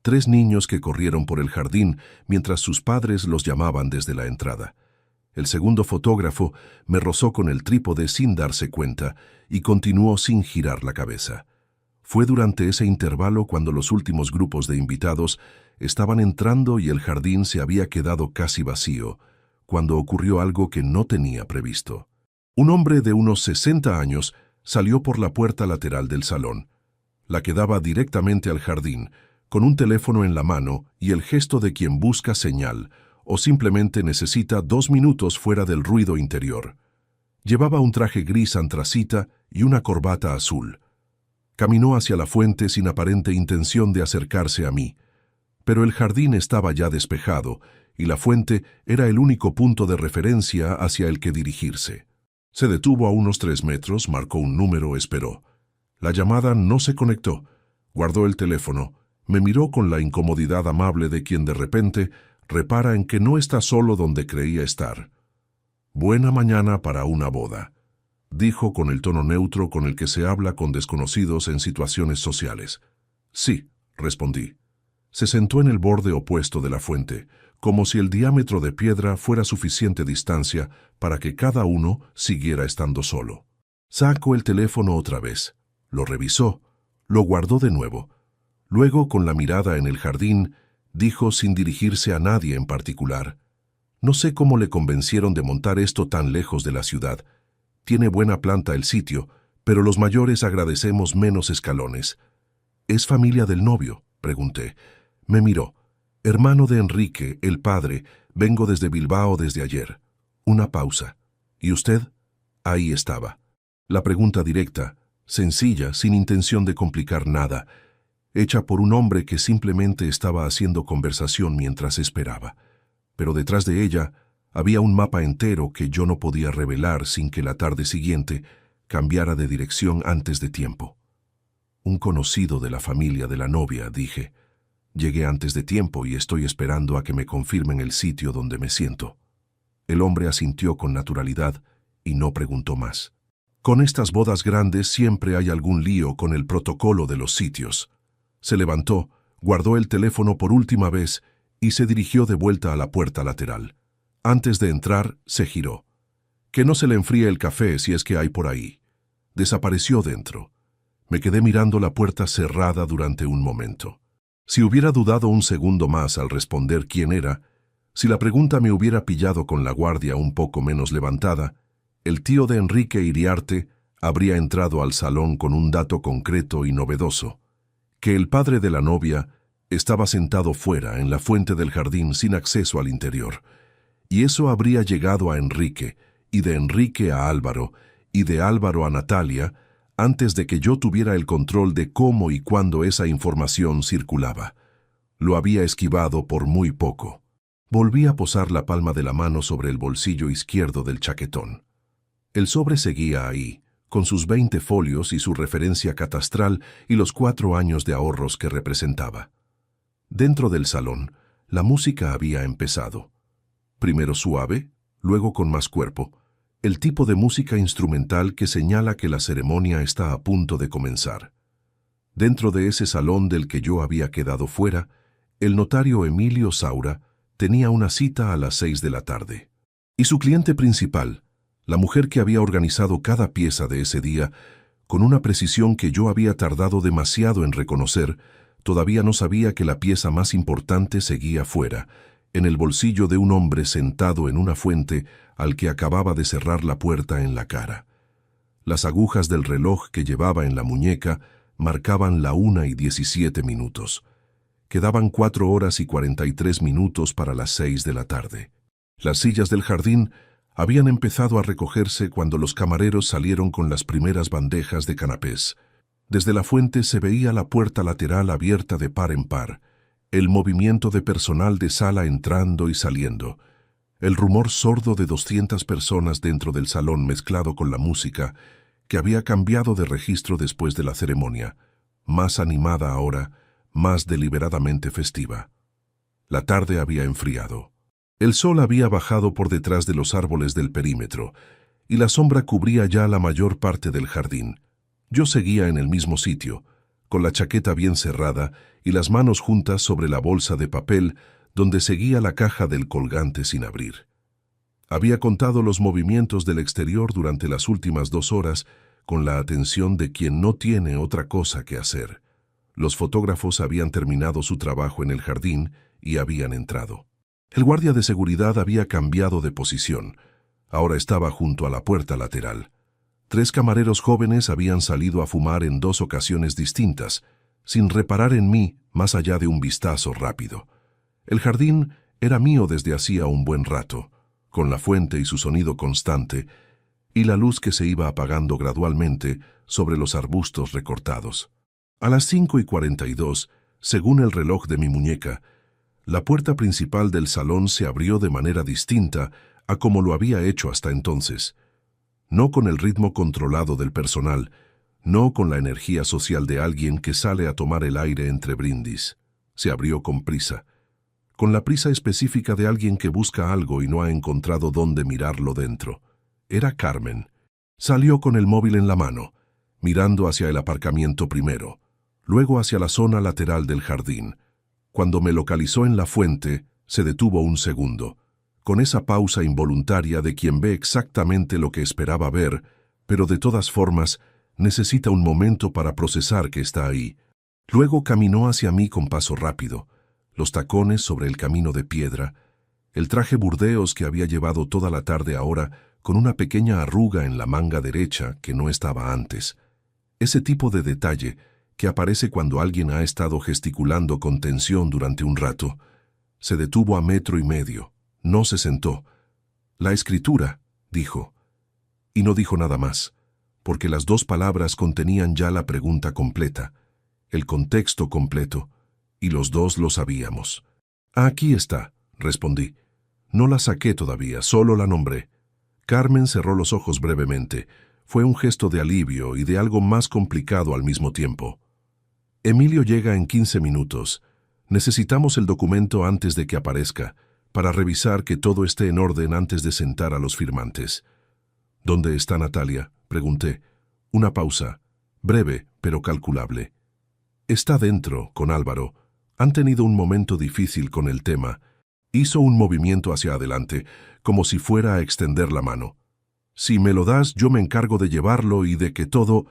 3 niños que corrieron por el jardín mientras sus padres los llamaban desde la entrada. El segundo fotógrafo me rozó con el trípode sin darse cuenta y continuó sin girar la cabeza. Fue durante ese intervalo cuando los últimos grupos de invitados estaban entrando y el jardín se había quedado casi vacío, cuando ocurrió algo que no tenía previsto. Un hombre de unos 60 años salió por la puerta lateral del salón, la que daba directamente al jardín, con un teléfono en la mano y el gesto de quien busca señal o simplemente necesita 2 minutos fuera del ruido interior. Llevaba un traje gris antracita y una corbata azul. Caminó hacia la fuente sin aparente intención de acercarse a mí, pero el jardín estaba ya despejado y la fuente era el único punto de referencia hacia el que dirigirse. Se detuvo a unos 3 metros, marcó un número, esperó. La llamada no se conectó. Guardó el teléfono, me miró con la incomodidad amable de quien de repente repara en que no está solo donde creía estar. «Buena mañana para una boda», dijo con el tono neutro con el que se habla con desconocidos en situaciones sociales. «Sí», respondí. Se sentó en el borde opuesto de la fuente, como si el diámetro de piedra fuera suficiente distancia para que cada uno siguiera estando solo. Sacó el teléfono otra vez, lo revisó, lo guardó de nuevo. Luego, con la mirada en el jardín, dijo sin dirigirse a nadie en particular: No sé cómo le convencieron de montar esto tan lejos de la ciudad. Tiene buena planta el sitio, pero los mayores agradecemos menos escalones. ¿Es familia del novio?, pregunté. Me miró. Hermano de Enrique, el padre. Vengo desde Bilbao desde ayer. Una pausa. ¿Y usted? Ahí estaba. La pregunta directa, sencilla, sin intención de complicar nada, hecha por un hombre que simplemente estaba haciendo conversación mientras esperaba. Pero detrás de ella había un mapa entero que yo no podía revelar sin que la tarde siguiente cambiara de dirección antes de tiempo. Un conocido de la familia de la novia, dije. Llegué antes de tiempo y estoy esperando a que me confirmen el sitio donde me siento. El hombre asintió con naturalidad y no preguntó más. Con estas bodas grandes siempre hay algún lío con el protocolo de los sitios. Se levantó, guardó el teléfono por última vez y se dirigió de vuelta a la puerta lateral. Antes de entrar, se giró. Que no se le enfríe el café si es que hay por ahí. Desapareció dentro. Me quedé mirando la puerta cerrada durante un momento. Si hubiera dudado un segundo más al responder quién era, si la pregunta me hubiera pillado con la guardia un poco menos levantada, el tío de Enrique Iriarte habría entrado al salón con un dato concreto y novedoso, que el padre de la novia estaba sentado fuera en la fuente del jardín sin acceso al interior, y eso habría llegado a Enrique, y de Enrique a Álvaro, y de Álvaro a Natalia, antes de que yo tuviera el control de cómo y cuándo esa información circulaba. Lo había esquivado por muy poco. Volví a posar la palma de la mano sobre el bolsillo izquierdo del chaquetón. El sobre seguía ahí, con sus 20 folios y su referencia catastral y los 4 años de ahorros que representaba. Dentro del salón, la música había empezado. Primero suave, luego con más cuerpo, el tipo de música instrumental que señala que la ceremonia está a punto de comenzar. Dentro de ese salón del que yo había quedado fuera, el notario Emilio Saura tenía una cita a las 6 de la tarde. Y su cliente principal, la mujer que había organizado cada pieza de ese día, con una precisión que yo había tardado demasiado en reconocer, todavía no sabía que la pieza más importante seguía fuera, en el bolsillo de un hombre sentado en una fuente al que acababa de cerrar la puerta en la cara. Las agujas del reloj que llevaba en la muñeca marcaban la 1:17. Quedaban 4 horas y 43 minutos para las 6 de la tarde. Las sillas del jardín habían empezado a recogerse cuando los camareros salieron con las primeras bandejas de canapés. Desde la fuente se veía la puerta lateral abierta de par en par, el movimiento de personal de sala entrando y saliendo, el rumor sordo de 200 personas dentro del salón mezclado con la música, que había cambiado de registro después de la ceremonia, más animada ahora, más deliberadamente festiva. La tarde había enfriado. El sol había bajado por detrás de los árboles del perímetro, y la sombra cubría ya la mayor parte del jardín. Yo seguía en el mismo sitio, con la chaqueta bien cerrada y las manos juntas sobre la bolsa de papel donde seguía la caja del colgante sin abrir. Había contado los movimientos del exterior durante las últimas 2 horas con la atención de quien no tiene otra cosa que hacer. Los fotógrafos habían terminado su trabajo en el jardín y habían entrado. El guardia de seguridad había cambiado de posición. Ahora estaba junto a la puerta lateral. 3 camareros jóvenes habían salido a fumar en 2 ocasiones distintas, sin reparar en mí más allá de un vistazo rápido. El jardín era mío desde hacía un buen rato, con la fuente y su sonido constante, y la luz que se iba apagando gradualmente sobre los arbustos recortados. A las 5:42, según el reloj de mi muñeca, la puerta principal del salón se abrió de manera distinta a como lo había hecho hasta entonces. No con el ritmo controlado del personal, no con la energía social de alguien que sale a tomar el aire entre brindis. Se abrió con prisa, con la prisa específica de alguien que busca algo y no ha encontrado dónde mirarlo dentro. Era Carmen. Salió con el móvil en la mano, mirando hacia el aparcamiento primero, luego hacia la zona lateral del jardín. Cuando me localizó en la fuente, se detuvo un segundo, con esa pausa involuntaria de quien ve exactamente lo que esperaba ver, pero de todas formas necesita un momento para procesar que está ahí. Luego caminó hacia mí con paso rápido, los tacones sobre el camino de piedra, El traje burdeos que había llevado toda la tarde ahora con una pequeña arruga en la manga derecha que no estaba antes. Ese tipo de detalle que aparece cuando alguien ha estado gesticulando con tensión durante un rato. Se detuvo a 1,5 metros. No se sentó. «La escritura», dijo. Y no dijo nada más, porque las 2 palabras contenían ya la pregunta completa, el contexto completo, y los 2 lo sabíamos. «Aquí está», respondí. No la saqué todavía, solo la nombré. Carmen cerró los ojos brevemente. Fue un gesto de alivio y de algo más complicado al mismo tiempo. «Emilio llega en 15 minutos. Necesitamos el documento antes de que aparezca, para revisar que todo esté en orden antes de sentar a los firmantes». «¿Dónde está Natalia?», pregunté. Una pausa, breve pero calculable. «Está dentro, con Álvaro. Han tenido un momento difícil con el tema». Hizo un movimiento hacia adelante, como si fuera a extender la mano. «Si me lo das, yo me encargo de llevarlo y de que todo...»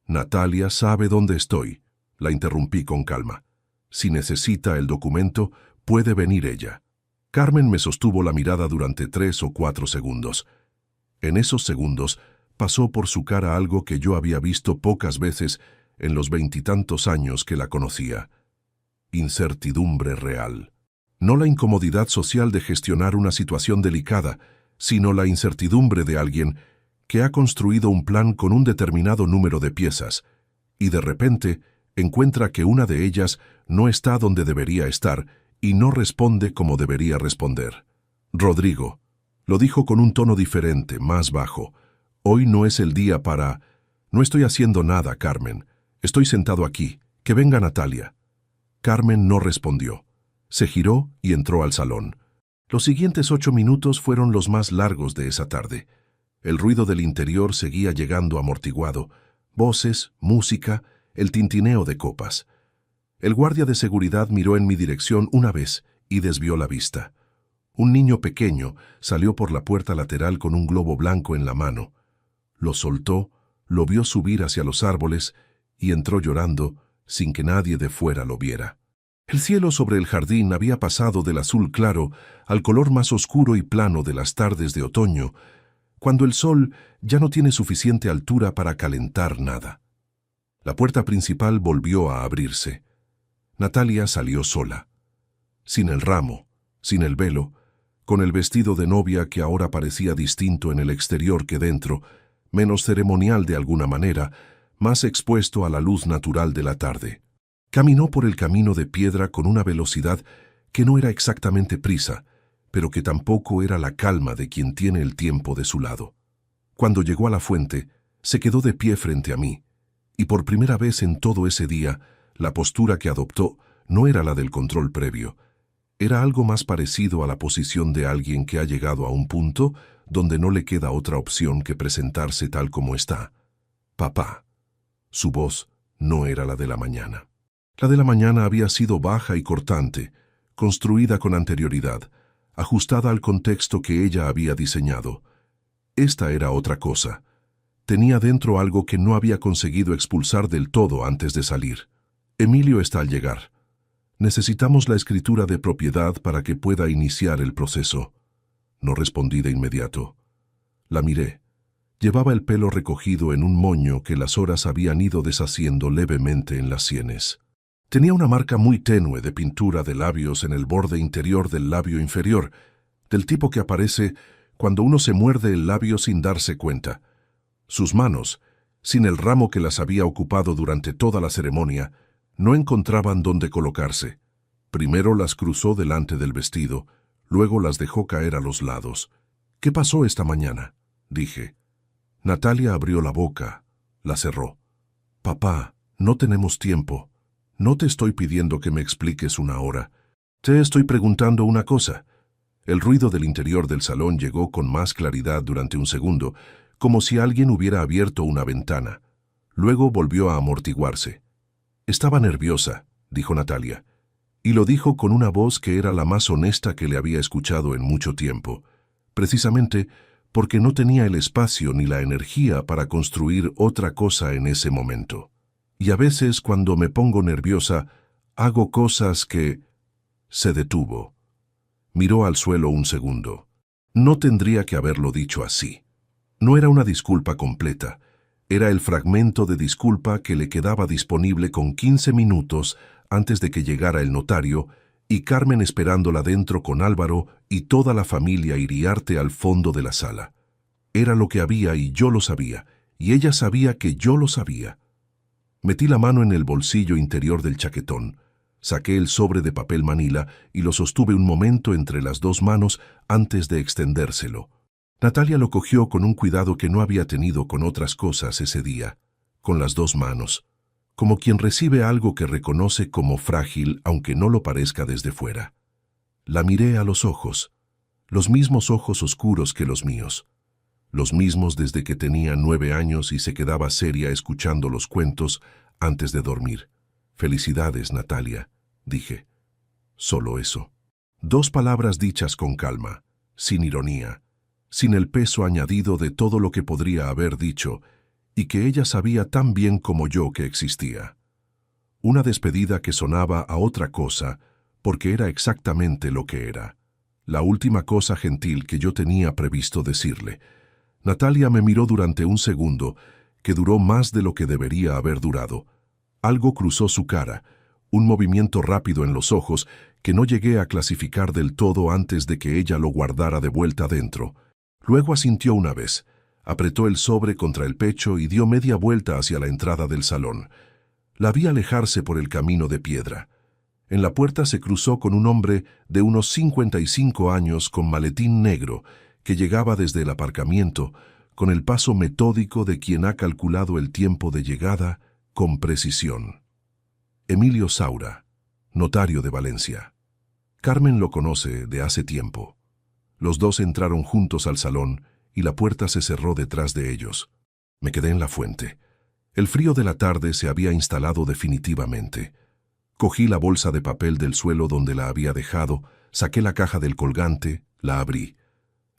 «Natalia sabe dónde estoy», la interrumpí con calma. «Si necesita el documento, puede venir ella». Carmen me sostuvo la mirada durante 3 o 4 segundos. En esos segundos pasó por su cara algo que yo había visto pocas veces en los 20 y tantos años que la conocía. Incertidumbre real. No la incomodidad social de gestionar una situación delicada, sino la incertidumbre de alguien que ha construido un plan con un determinado número de piezas, y de repente encuentra que una de ellas no está donde debería estar y no responde como debería responder. «Rodrigo», lo dijo con un tono diferente, más bajo, «hoy no es el día para...». «No estoy haciendo nada, Carmen. Estoy sentado aquí. Que venga Natalia». Carmen no respondió. Se giró y entró al salón. Los siguientes 8 minutos fueron los más largos de esa tarde. El ruido del interior seguía llegando amortiguado. Voces, música, el tintineo de copas. El guardia de seguridad miró en mi dirección una vez y desvió la vista. Un niño pequeño salió por la puerta lateral con un globo blanco en la mano. Lo soltó, lo vio subir hacia los árboles y entró llorando sin que nadie de fuera lo viera. El cielo sobre el jardín había pasado del azul claro al color más oscuro y plano de las tardes de otoño, cuando el sol ya no tiene suficiente altura para calentar nada. La puerta principal volvió a abrirse. Natalia salió sola, sin el ramo, sin el velo, con el vestido de novia que ahora parecía distinto en el exterior que dentro, menos ceremonial de alguna manera, más expuesto a la luz natural de la tarde. Caminó por el camino de piedra con una velocidad que no era exactamente prisa, pero que tampoco era la calma de quien tiene el tiempo de su lado. Cuando llegó a la fuente, se quedó de pie frente a mí, y por primera vez en todo ese día, la postura que adoptó no era la del control previo. Era algo más parecido a la posición de alguien que ha llegado a un punto donde no le queda otra opción que presentarse tal como está. «Papá». Su voz no era la de la mañana. La de la mañana había sido baja y cortante, construida con anterioridad, ajustada al contexto que ella había diseñado. Esta era otra cosa. Tenía dentro algo que no había conseguido expulsar del todo antes de salir. «Emilio está al llegar. Necesitamos la escritura de propiedad para que pueda iniciar el proceso». No respondí de inmediato. La miré. Llevaba el pelo recogido en un moño que las horas habían ido deshaciendo levemente en las sienes. Tenía una marca muy tenue de pintura de labios en el borde interior del labio inferior, del tipo que aparece cuando uno se muerde el labio sin darse cuenta. Sus manos, sin el ramo que las había ocupado durante toda la ceremonia, no encontraban dónde colocarse. Primero las cruzó delante del vestido, luego las dejó caer a los lados. «¿Qué pasó esta mañana?», dije. Natalia abrió la boca, la cerró. «Papá, no tenemos tiempo. No te estoy pidiendo que me expliques una hora. Te estoy preguntando una cosa». El ruido del interior del salón llegó con más claridad durante un segundo, como si alguien hubiera abierto una ventana. Luego volvió a amortiguarse. «Estaba nerviosa», dijo Natalia, y lo dijo con una voz que era la más honesta que le había escuchado en mucho tiempo, precisamente porque no tenía el espacio ni la energía para construir otra cosa en ese momento. «Y a veces, cuando me pongo nerviosa, hago cosas que...». Se detuvo. Miró al suelo un segundo. No tendría que haberlo dicho así. No era una disculpa completa. Era el fragmento de disculpa que le quedaba disponible con 15 minutos antes de que llegara el notario y Carmen esperándola dentro con Álvaro y toda la familia Iriarte al fondo de la sala. Era lo que había y yo lo sabía, y ella sabía que yo lo sabía. Metí la mano en el bolsillo interior del chaquetón, saqué el sobre de papel manila y lo sostuve un momento entre las dos manos antes de extendérselo. Natalia lo cogió con un cuidado que no había tenido con otras cosas ese día, con las dos manos, como quien recibe algo que reconoce como frágil aunque no lo parezca desde fuera. La miré a los ojos, los mismos ojos oscuros que los míos, los mismos desde que tenía 9 años y se quedaba seria escuchando los cuentos antes de dormir. «Felicidades, Natalia», dije. Solo eso. 2 palabras dichas con calma, sin ironía, sin el peso añadido de todo lo que podría haber dicho y que ella sabía tan bien como yo que existía. Una despedida que sonaba a otra cosa porque era exactamente lo que era. La última cosa gentil que yo tenía previsto decirle. Natalia me miró durante un segundo, que duró más de lo que debería haber durado. Algo cruzó su cara, un movimiento rápido en los ojos que no llegué a clasificar del todo antes de que ella lo guardara de vuelta dentro. Luego asintió una vez, apretó el sobre contra el pecho y dio media vuelta hacia la entrada del salón. La vi alejarse por el camino de piedra. En la puerta se cruzó con un hombre de unos 55 años con maletín negro, que llegaba desde el aparcamiento, con el paso metódico de quien ha calculado el tiempo de llegada con precisión. Emilio Saura, notario de Valencia. Carmen lo conoce de hace tiempo. Los dos entraron juntos al salón y la puerta se cerró detrás de ellos. Me quedé en la fuente. El frío de la tarde se había instalado definitivamente. Cogí la bolsa de papel del suelo donde la había dejado, saqué la caja del colgante, la abrí.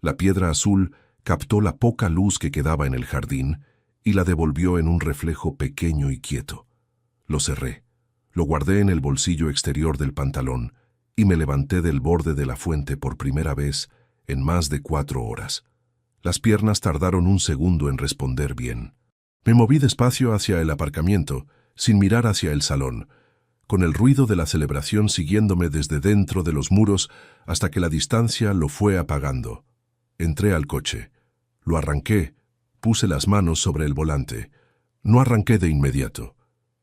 La piedra azul captó la poca luz que quedaba en el jardín y la devolvió en un reflejo pequeño y quieto. Lo cerré, lo guardé en el bolsillo exterior del pantalón y me levanté del borde de la fuente por primera vez en más de 4 horas. Las piernas tardaron un segundo en responder bien. Me moví despacio hacia el aparcamiento, sin mirar hacia el salón, con el ruido de la celebración siguiéndome desde dentro de los muros hasta que la distancia lo fue apagando. Entré al coche. Lo arranqué, puse las manos sobre el volante. No arranqué de inmediato.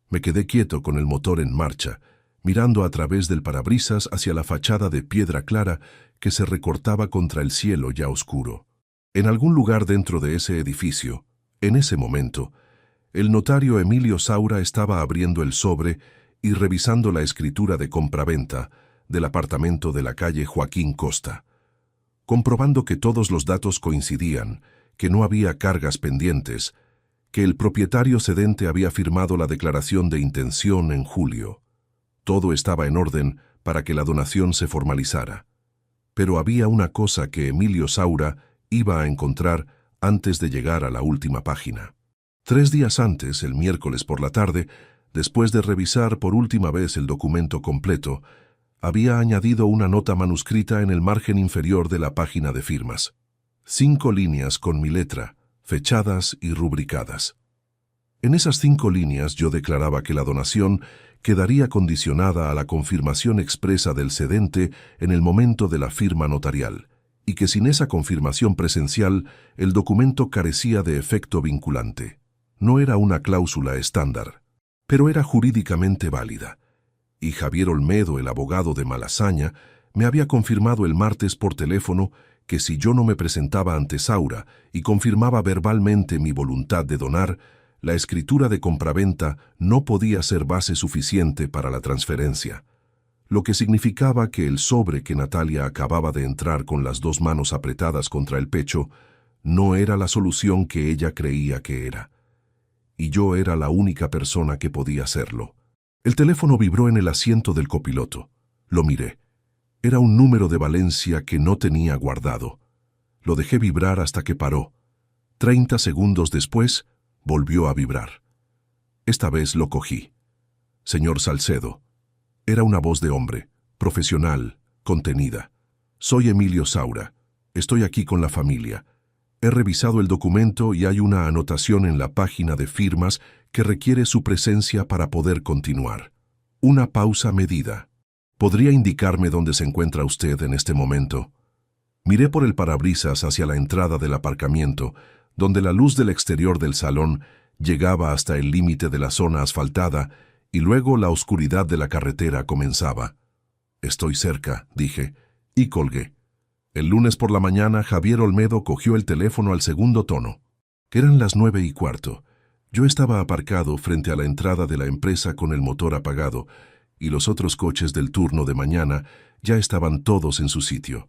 Me quedé quieto con el motor en marcha, mirando a través del parabrisas hacia la fachada de piedra clara que se recortaba contra el cielo ya oscuro. En algún lugar dentro de ese edificio, en ese momento, el notario Emilio Saura estaba abriendo el sobre y revisando la escritura de compraventa del apartamento de la calle Joaquín Costa. Comprobando que todos los datos coincidían, que no había cargas pendientes, que el propietario cedente había firmado la declaración de intención en julio. Todo estaba en orden para que la donación se formalizara. Pero había una cosa que Emilio Saura iba a encontrar antes de llegar a la última página. 3 días antes, el miércoles por la tarde, después de revisar por última vez el documento completo, había añadido una nota manuscrita en el margen inferior de la página de firmas. 5 líneas con mi letra, fechadas y rubricadas. En esas 5 líneas yo declaraba que la donación quedaría condicionada a la confirmación expresa del cedente en el momento de la firma notarial, y que sin esa confirmación presencial el documento carecía de efecto vinculante. No era una cláusula estándar, pero era jurídicamente válida. Y Javier Olmedo, el abogado de Malasaña, me había confirmado el martes por teléfono que si yo no me presentaba ante Saura y confirmaba verbalmente mi voluntad de donar, la escritura de compraventa no podía ser base suficiente para la transferencia, lo que significaba que el sobre que Natalia acababa de entrar con las 2 manos apretadas contra el pecho no era la solución que ella creía que era. Y yo era la única persona que podía hacerlo. El teléfono vibró en el asiento del copiloto. Lo miré. Era un número de Valencia que no tenía guardado. Lo dejé vibrar hasta que paró. 30 segundos después, volvió a vibrar. Esta vez lo cogí. Señor Salcedo. Era una voz de hombre, profesional, contenida. Soy Emilio Saura. Estoy aquí con la familia. He revisado el documento y hay una anotación en la página de firmas que requiere su presencia para poder continuar. Una pausa medida. ¿Podría indicarme dónde se encuentra usted en este momento? Miré por el parabrisas hacia la entrada del aparcamiento, donde la luz del exterior del salón llegaba hasta el límite de la zona asfaltada y luego la oscuridad de la carretera comenzaba. Estoy cerca, dije, y colgué. El lunes por la mañana, Javier Olmedo cogió el teléfono al segundo tono. Eran las 9:15. Yo estaba aparcado frente a la entrada de la empresa con el motor apagado, y los otros coches del turno de mañana ya estaban todos en su sitio.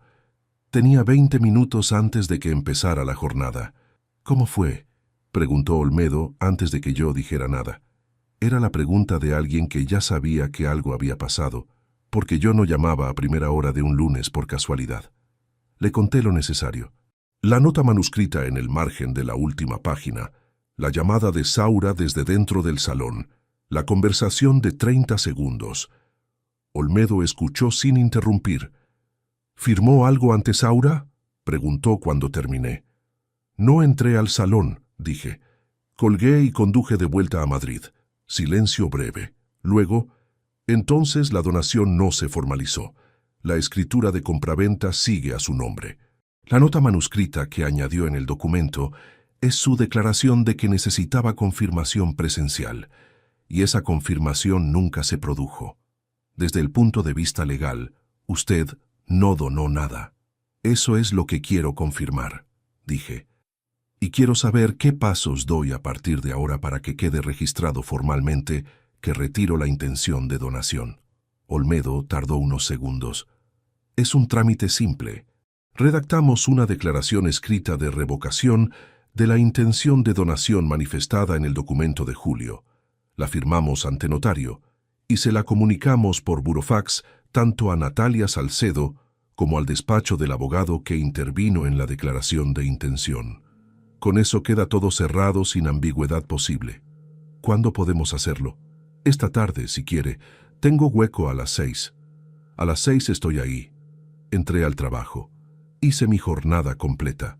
Tenía 20 minutos antes de que empezara la jornada. ¿Cómo fue?, preguntó Olmedo antes de que yo dijera nada. Era la pregunta de alguien que ya sabía que algo había pasado, porque yo no llamaba a primera hora de un lunes por casualidad. Le conté lo necesario. La nota manuscrita en el margen de la última página, la llamada de Saura desde dentro del salón, la conversación de 30 segundos. Olmedo escuchó sin interrumpir. ¿Firmó algo ante Saura?, preguntó cuando terminé. No entré al salón, dije. Colgué y conduje de vuelta a Madrid. Silencio breve. Luego, entonces la donación no se formalizó. La escritura de compraventa sigue a su nombre. La nota manuscrita que añadió en el documento es su declaración de que necesitaba confirmación presencial, y esa confirmación nunca se produjo. Desde el punto de vista legal, usted no donó nada. Eso es lo que quiero confirmar, dije. Y quiero saber qué pasos doy a partir de ahora para que quede registrado formalmente que retiro la intención de donación. Olmedo tardó unos segundos. Es un trámite simple. Redactamos una declaración escrita de revocación de la intención de donación manifestada en el documento de julio. La firmamos ante notario y se la comunicamos por burofax tanto a Natalia Salcedo como al despacho del abogado que intervino en la declaración de intención. Con eso queda todo cerrado sin ambigüedad posible. ¿Cuándo podemos hacerlo? Esta tarde, si quiere. Tengo hueco a las 6. A las 6 estoy ahí. Entré al trabajo. Hice mi jornada completa.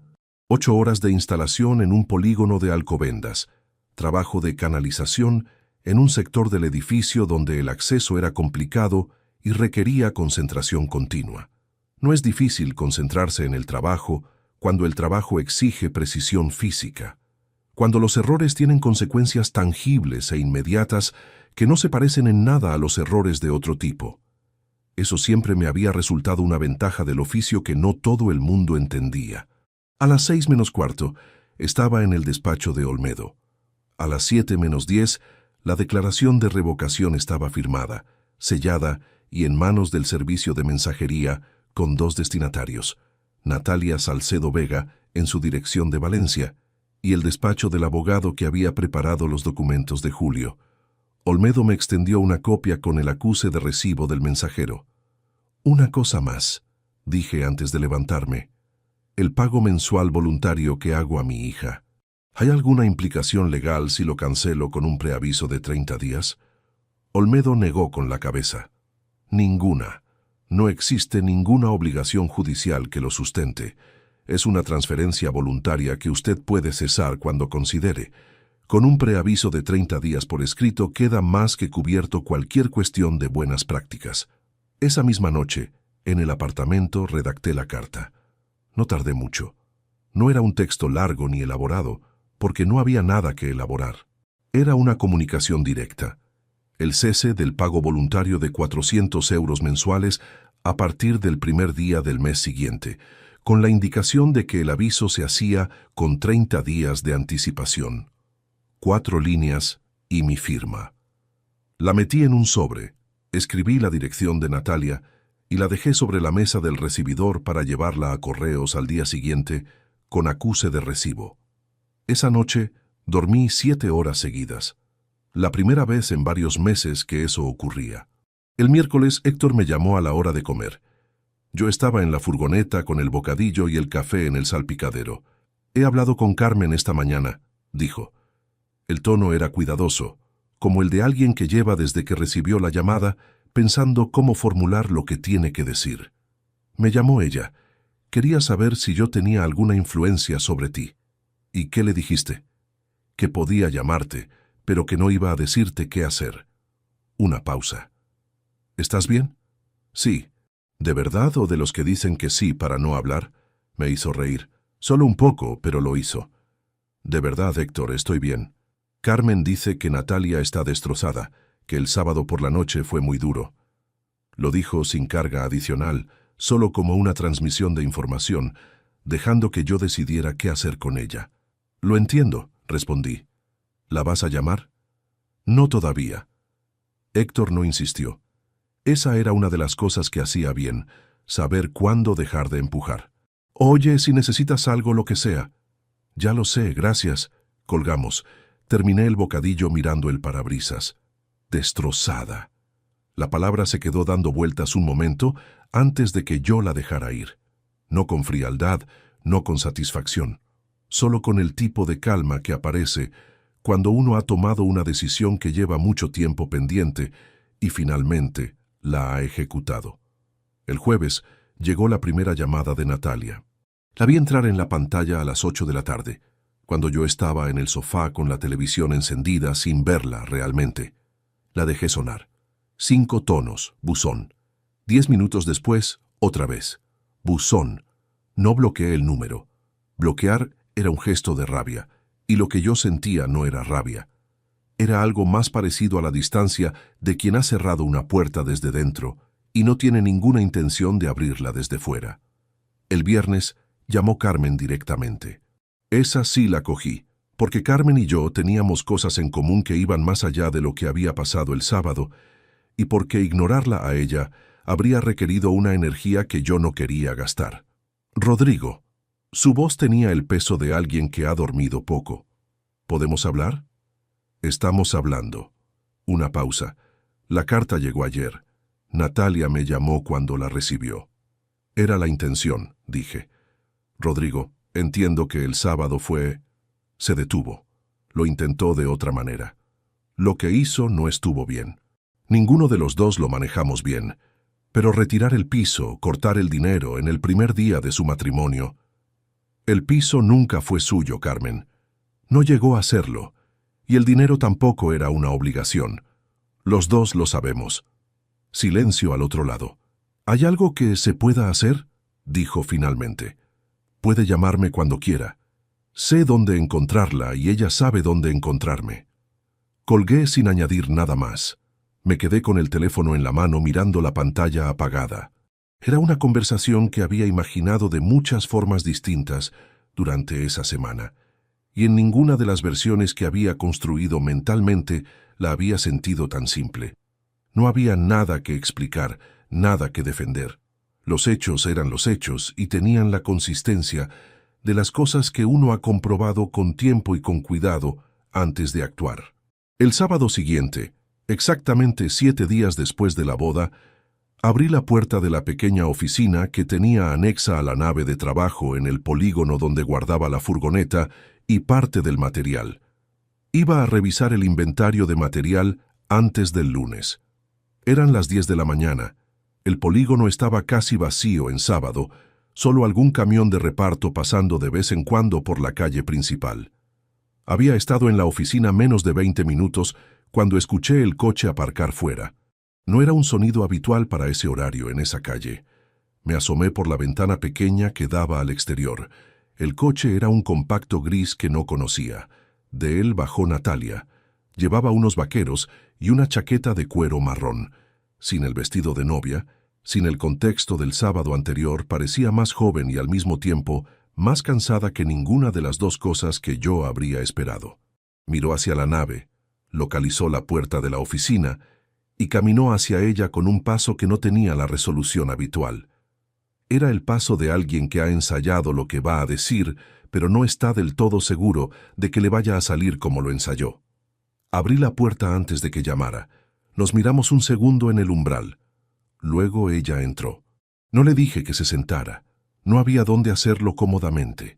8 horas de instalación en un polígono de Alcobendas. Trabajo de canalización en un sector del edificio donde el acceso era complicado y requería concentración continua. No es difícil concentrarse en el trabajo cuando el trabajo exige precisión física. Cuando los errores tienen consecuencias tangibles e inmediatas que no se parecen en nada a los errores de otro tipo. Eso siempre me había resultado una ventaja del oficio que no todo el mundo entendía. A las 6:15 estaba en el despacho de Olmedo. A las 7:10 la declaración de revocación estaba firmada, sellada y en manos del servicio de mensajería con 2 destinatarios, Natalia Salcedo Vega en su dirección de Valencia y el despacho del abogado que había preparado los documentos de julio. Olmedo me extendió una copia con el acuse de recibo del mensajero. Una cosa más, dije antes de levantarme. El pago mensual voluntario que hago a mi hija. ¿Hay alguna implicación legal si lo cancelo con un preaviso de 30 días? Olmedo negó con la cabeza. Ninguna. No existe ninguna obligación judicial que lo sustente. Es una transferencia voluntaria que usted puede cesar cuando considere. Con un preaviso de 30 días por escrito queda más que cubierto cualquier cuestión de buenas prácticas. Esa misma noche, en el apartamento, redacté la carta. No tardé mucho. No era un texto largo ni elaborado, porque no había nada que elaborar. Era una comunicación directa. El cese del pago voluntario de 400 euros mensuales a partir del primer día del mes siguiente, con la indicación de que el aviso se hacía con 30 días de anticipación. 4 líneas y mi firma. La metí en un sobre, escribí la dirección de Natalia y la dejé sobre la mesa del recibidor para llevarla a correos al día siguiente con acuse de recibo. Esa noche dormí 7 horas seguidas. La primera vez en varios meses que eso ocurría. El miércoles Héctor me llamó a la hora de comer. Yo estaba en la furgoneta con el bocadillo y el café en el salpicadero. He hablado con Carmen esta mañana, dijo. El tono era cuidadoso, como el de alguien que lleva desde que recibió la llamada pensando cómo formular lo que tiene que decir. Me llamó ella. Quería saber si yo tenía alguna influencia sobre ti. ¿Y qué le dijiste? Que podía llamarte, pero que no iba a decirte qué hacer. Una pausa. ¿Estás bien? Sí. ¿De verdad o de los que dicen que sí para no hablar? Me hizo reír. Solo un poco, pero lo hizo. De verdad, Héctor, estoy bien. Carmen dice que Natalia está destrozada, que el sábado por la noche fue muy duro. Lo dijo sin carga adicional, solo como una transmisión de información, dejando que yo decidiera qué hacer con ella. Lo entiendo, respondí. ¿La vas a llamar? No todavía. Héctor no insistió. Esa era una de las cosas que hacía bien, saber cuándo dejar de empujar. Oye, si necesitas algo, lo que sea. Ya lo sé, gracias. Colgamos. Terminé el bocadillo mirando el parabrisas. Destrozada. La palabra se quedó dando vueltas un momento antes de que yo la dejara ir. No con frialdad, no con satisfacción, solo con el tipo de calma que aparece cuando uno ha tomado una decisión que lleva mucho tiempo pendiente y finalmente la ha ejecutado. El jueves llegó la primera llamada de Natalia. La vi entrar en la pantalla a las 8 de la tarde, cuando yo estaba en el sofá con la televisión encendida sin verla realmente. La dejé sonar. 5 tonos, buzón. 10 minutos después, otra vez. Buzón. No bloqueé el número. Bloquear era un gesto de rabia, y lo que yo sentía no era rabia. Era algo más parecido a la distancia de quien ha cerrado una puerta desde dentro y no tiene ninguna intención de abrirla desde fuera. El viernes llamó Carmen directamente. Esa sí la cogí, porque Carmen y yo teníamos cosas en común que iban más allá de lo que había pasado el sábado, y porque ignorarla a ella habría requerido una energía que yo no quería gastar. Rodrigo. Su voz tenía el peso de alguien que ha dormido poco. ¿Podemos hablar? Estamos hablando. Una pausa. La carta llegó ayer. Natalia me llamó cuando la recibió. Era la intención, dije. Rodrigo, entiendo que el sábado fue... Se detuvo. Lo intentó de otra manera. Lo que hizo no estuvo bien. Ninguno de los dos lo manejamos bien. Pero retirar el piso, cortar el dinero en el primer día de su matrimonio... El piso nunca fue suyo, Carmen. No llegó a serlo. Y el dinero tampoco era una obligación. Los dos lo sabemos. Silencio al otro lado. ¿Hay algo que se pueda hacer? Dijo finalmente. Puede llamarme cuando quiera. Sé dónde encontrarla y ella sabe dónde encontrarme. Colgué sin añadir nada más. Me quedé con el teléfono en la mano mirando la pantalla apagada. Era una conversación que había imaginado de muchas formas distintas durante esa semana, y en ninguna de las versiones que había construido mentalmente la había sentido tan simple. No había nada que explicar, nada que defender. Los hechos eran los hechos y tenían la consistencia de las cosas que uno ha comprobado con tiempo y con cuidado antes de actuar. El sábado siguiente, exactamente 7 días después de la boda, abrí la puerta de la pequeña oficina que tenía anexa a la nave de trabajo en el polígono donde guardaba la furgoneta y parte del material. Iba a revisar el inventario de material antes del lunes. Eran las 10 de la mañana. El polígono estaba casi vacío en sábado, solo algún camión de reparto pasando de vez en cuando por la calle principal. Había estado en la oficina menos de 20 minutos cuando escuché el coche aparcar fuera. No era un sonido habitual para ese horario en esa calle. Me asomé por la ventana pequeña que daba al exterior. El coche era un compacto gris que no conocía. De él bajó Natalia. Llevaba unos vaqueros y una chaqueta de cuero marrón. Sin el vestido de novia, sin el contexto del sábado anterior, parecía más joven y al mismo tiempo más cansada que ninguna de las dos cosas que yo habría esperado. Miró hacia la nave, localizó la puerta de la oficina y caminó hacia ella con un paso que no tenía la resolución habitual. Era el paso de alguien que ha ensayado lo que va a decir, pero no está del todo seguro de que le vaya a salir como lo ensayó. Abrí la puerta antes de que llamara. Nos miramos un segundo en el umbral. Luego ella entró. No le dije que se sentara. No había dónde hacerlo cómodamente.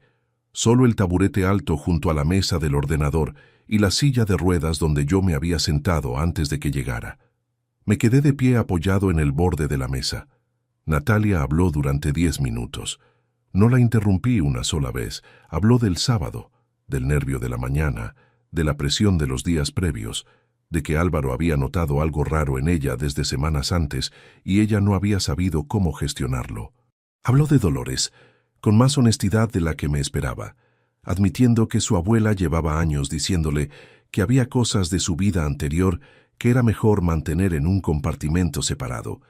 Solo el taburete alto junto a la mesa del ordenador y la silla de ruedas donde yo me había sentado antes de que llegara. Me quedé de pie apoyado en el borde de la mesa. Natalia habló durante 10 minutos. No la interrumpí una sola vez. Habló del sábado, del nervio de la mañana, de la presión de los días previos, de que Álvaro había notado algo raro en ella desde semanas antes y ella no había sabido cómo gestionarlo. Habló de Dolores, con más honestidad de la que me esperaba, admitiendo que su abuela llevaba años diciéndole que había cosas de su vida anterior que era mejor mantener en un compartimento separado,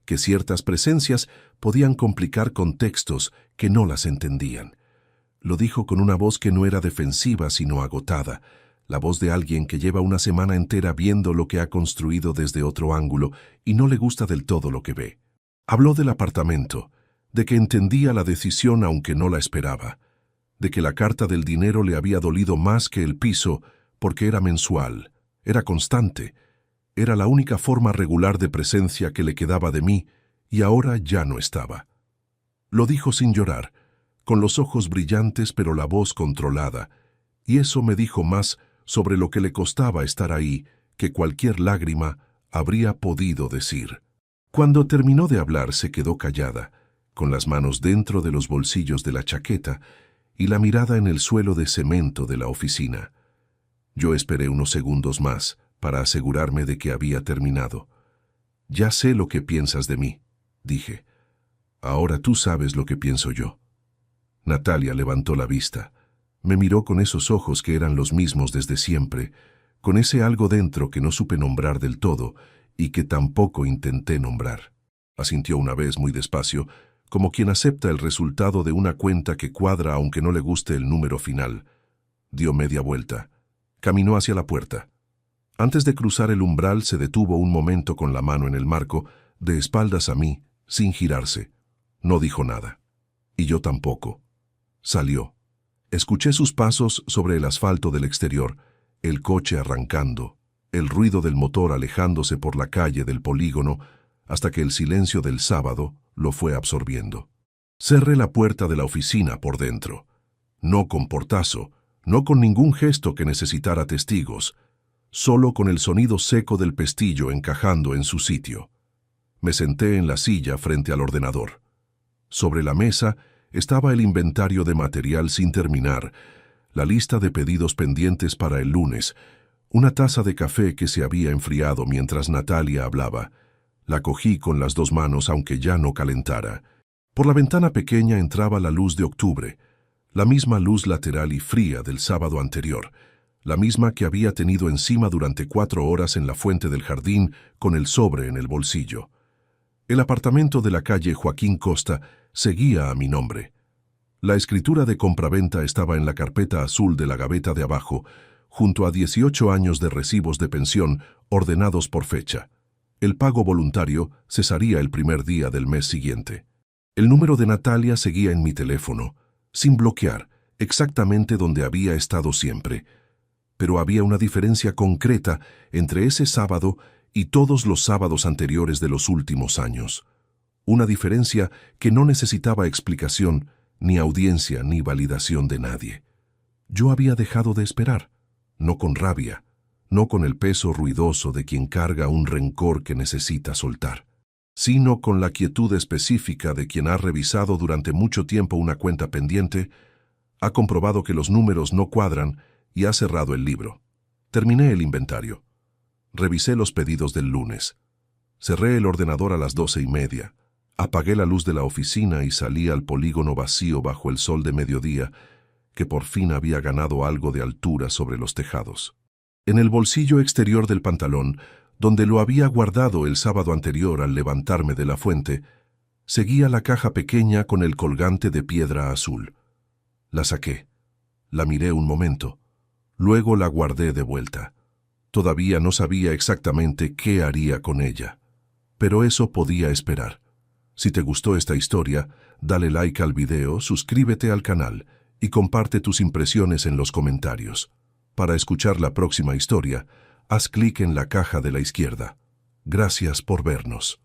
que ciertas presencias podían complicar contextos que no las entendían. Lo dijo con una voz que no era defensiva sino agotada, la voz de alguien que lleva una semana entera viendo lo que ha construido desde otro ángulo y no le gusta del todo lo que ve. Habló del apartamento, de que entendía la decisión aunque no la esperaba, de que la carta del dinero le había dolido más que el piso porque era mensual, era constante, era la única forma regular de presencia que le quedaba de mí y ahora ya no estaba. Lo dijo sin llorar, con los ojos brillantes pero la voz controlada, y eso me dijo más sobre lo que le costaba estar ahí que cualquier lágrima habría podido decir. Cuando terminó de hablar se quedó callada, con las manos dentro de los bolsillos de la chaqueta y la mirada en el suelo de cemento de la oficina. Yo esperé unos segundos más para asegurarme de que había terminado. «Ya sé lo que piensas de mí», dije. «Ahora tú sabes lo que pienso yo». Natalia levantó la vista. Me miró con esos ojos que eran los mismos desde siempre, con ese algo dentro que no supe nombrar del todo y que tampoco intenté nombrar. Asintió una vez muy despacio, como quien acepta el resultado de una cuenta que cuadra aunque no le guste el número final. Dio media vuelta. Caminó hacia la puerta. Antes de cruzar el umbral se detuvo un momento con la mano en el marco, de espaldas a mí, sin girarse. No dijo nada. Y yo tampoco. Salió. Escuché sus pasos sobre el asfalto del exterior, el coche arrancando, el ruido del motor alejándose por la calle del polígono, hasta que el silencio del sábado lo fue absorbiendo. Cerré la puerta de la oficina por dentro. No con portazo, no con ningún gesto que necesitara testigos, solo con el sonido seco del pestillo encajando en su sitio. Me senté en la silla frente al ordenador. Sobre la mesa estaba el inventario de material sin terminar, la lista de pedidos pendientes para el lunes, una taza de café que se había enfriado mientras Natalia hablaba. La cogí con las 2 manos aunque ya no calentara. Por la ventana pequeña entraba la luz de octubre, la misma luz lateral y fría del sábado anterior, la misma que había tenido encima durante 4 horas en la fuente del jardín con el sobre en el bolsillo. El apartamento de la calle Joaquín Costa seguía a mi nombre. La escritura de compraventa estaba en la carpeta azul de la gaveta de abajo, junto a 18 años de recibos de pensión ordenados por fecha. El pago voluntario cesaría el primer día del mes siguiente. El número de Natalia seguía en mi teléfono, sin bloquear, exactamente donde había estado siempre. Pero había una diferencia concreta entre ese sábado y todos los sábados anteriores de los últimos años. Una diferencia que no necesitaba explicación, ni audiencia, ni validación de nadie. Yo había dejado de esperar, no con rabia, no con el peso ruidoso de quien carga un rencor que necesita soltar, sino con la quietud específica de quien ha revisado durante mucho tiempo una cuenta pendiente, ha comprobado que los números no cuadran y ha cerrado el libro. Terminé el inventario. Revisé los pedidos del lunes. Cerré el ordenador a las 12:30. Apagué la luz de la oficina y salí al polígono vacío bajo el sol de mediodía, que por fin había ganado algo de altura sobre los tejados. En el bolsillo exterior del pantalón, donde lo había guardado el sábado anterior al levantarme de la fuente, seguía la caja pequeña con el colgante de piedra azul. La saqué. La miré un momento. Luego la guardé de vuelta. Todavía no sabía exactamente qué haría con ella. Pero eso podía esperar. Si te gustó esta historia, dale like al video, suscríbete al canal y comparte tus impresiones en los comentarios. Para escuchar la próxima historia, haz clic en la caja de la izquierda. Gracias por vernos.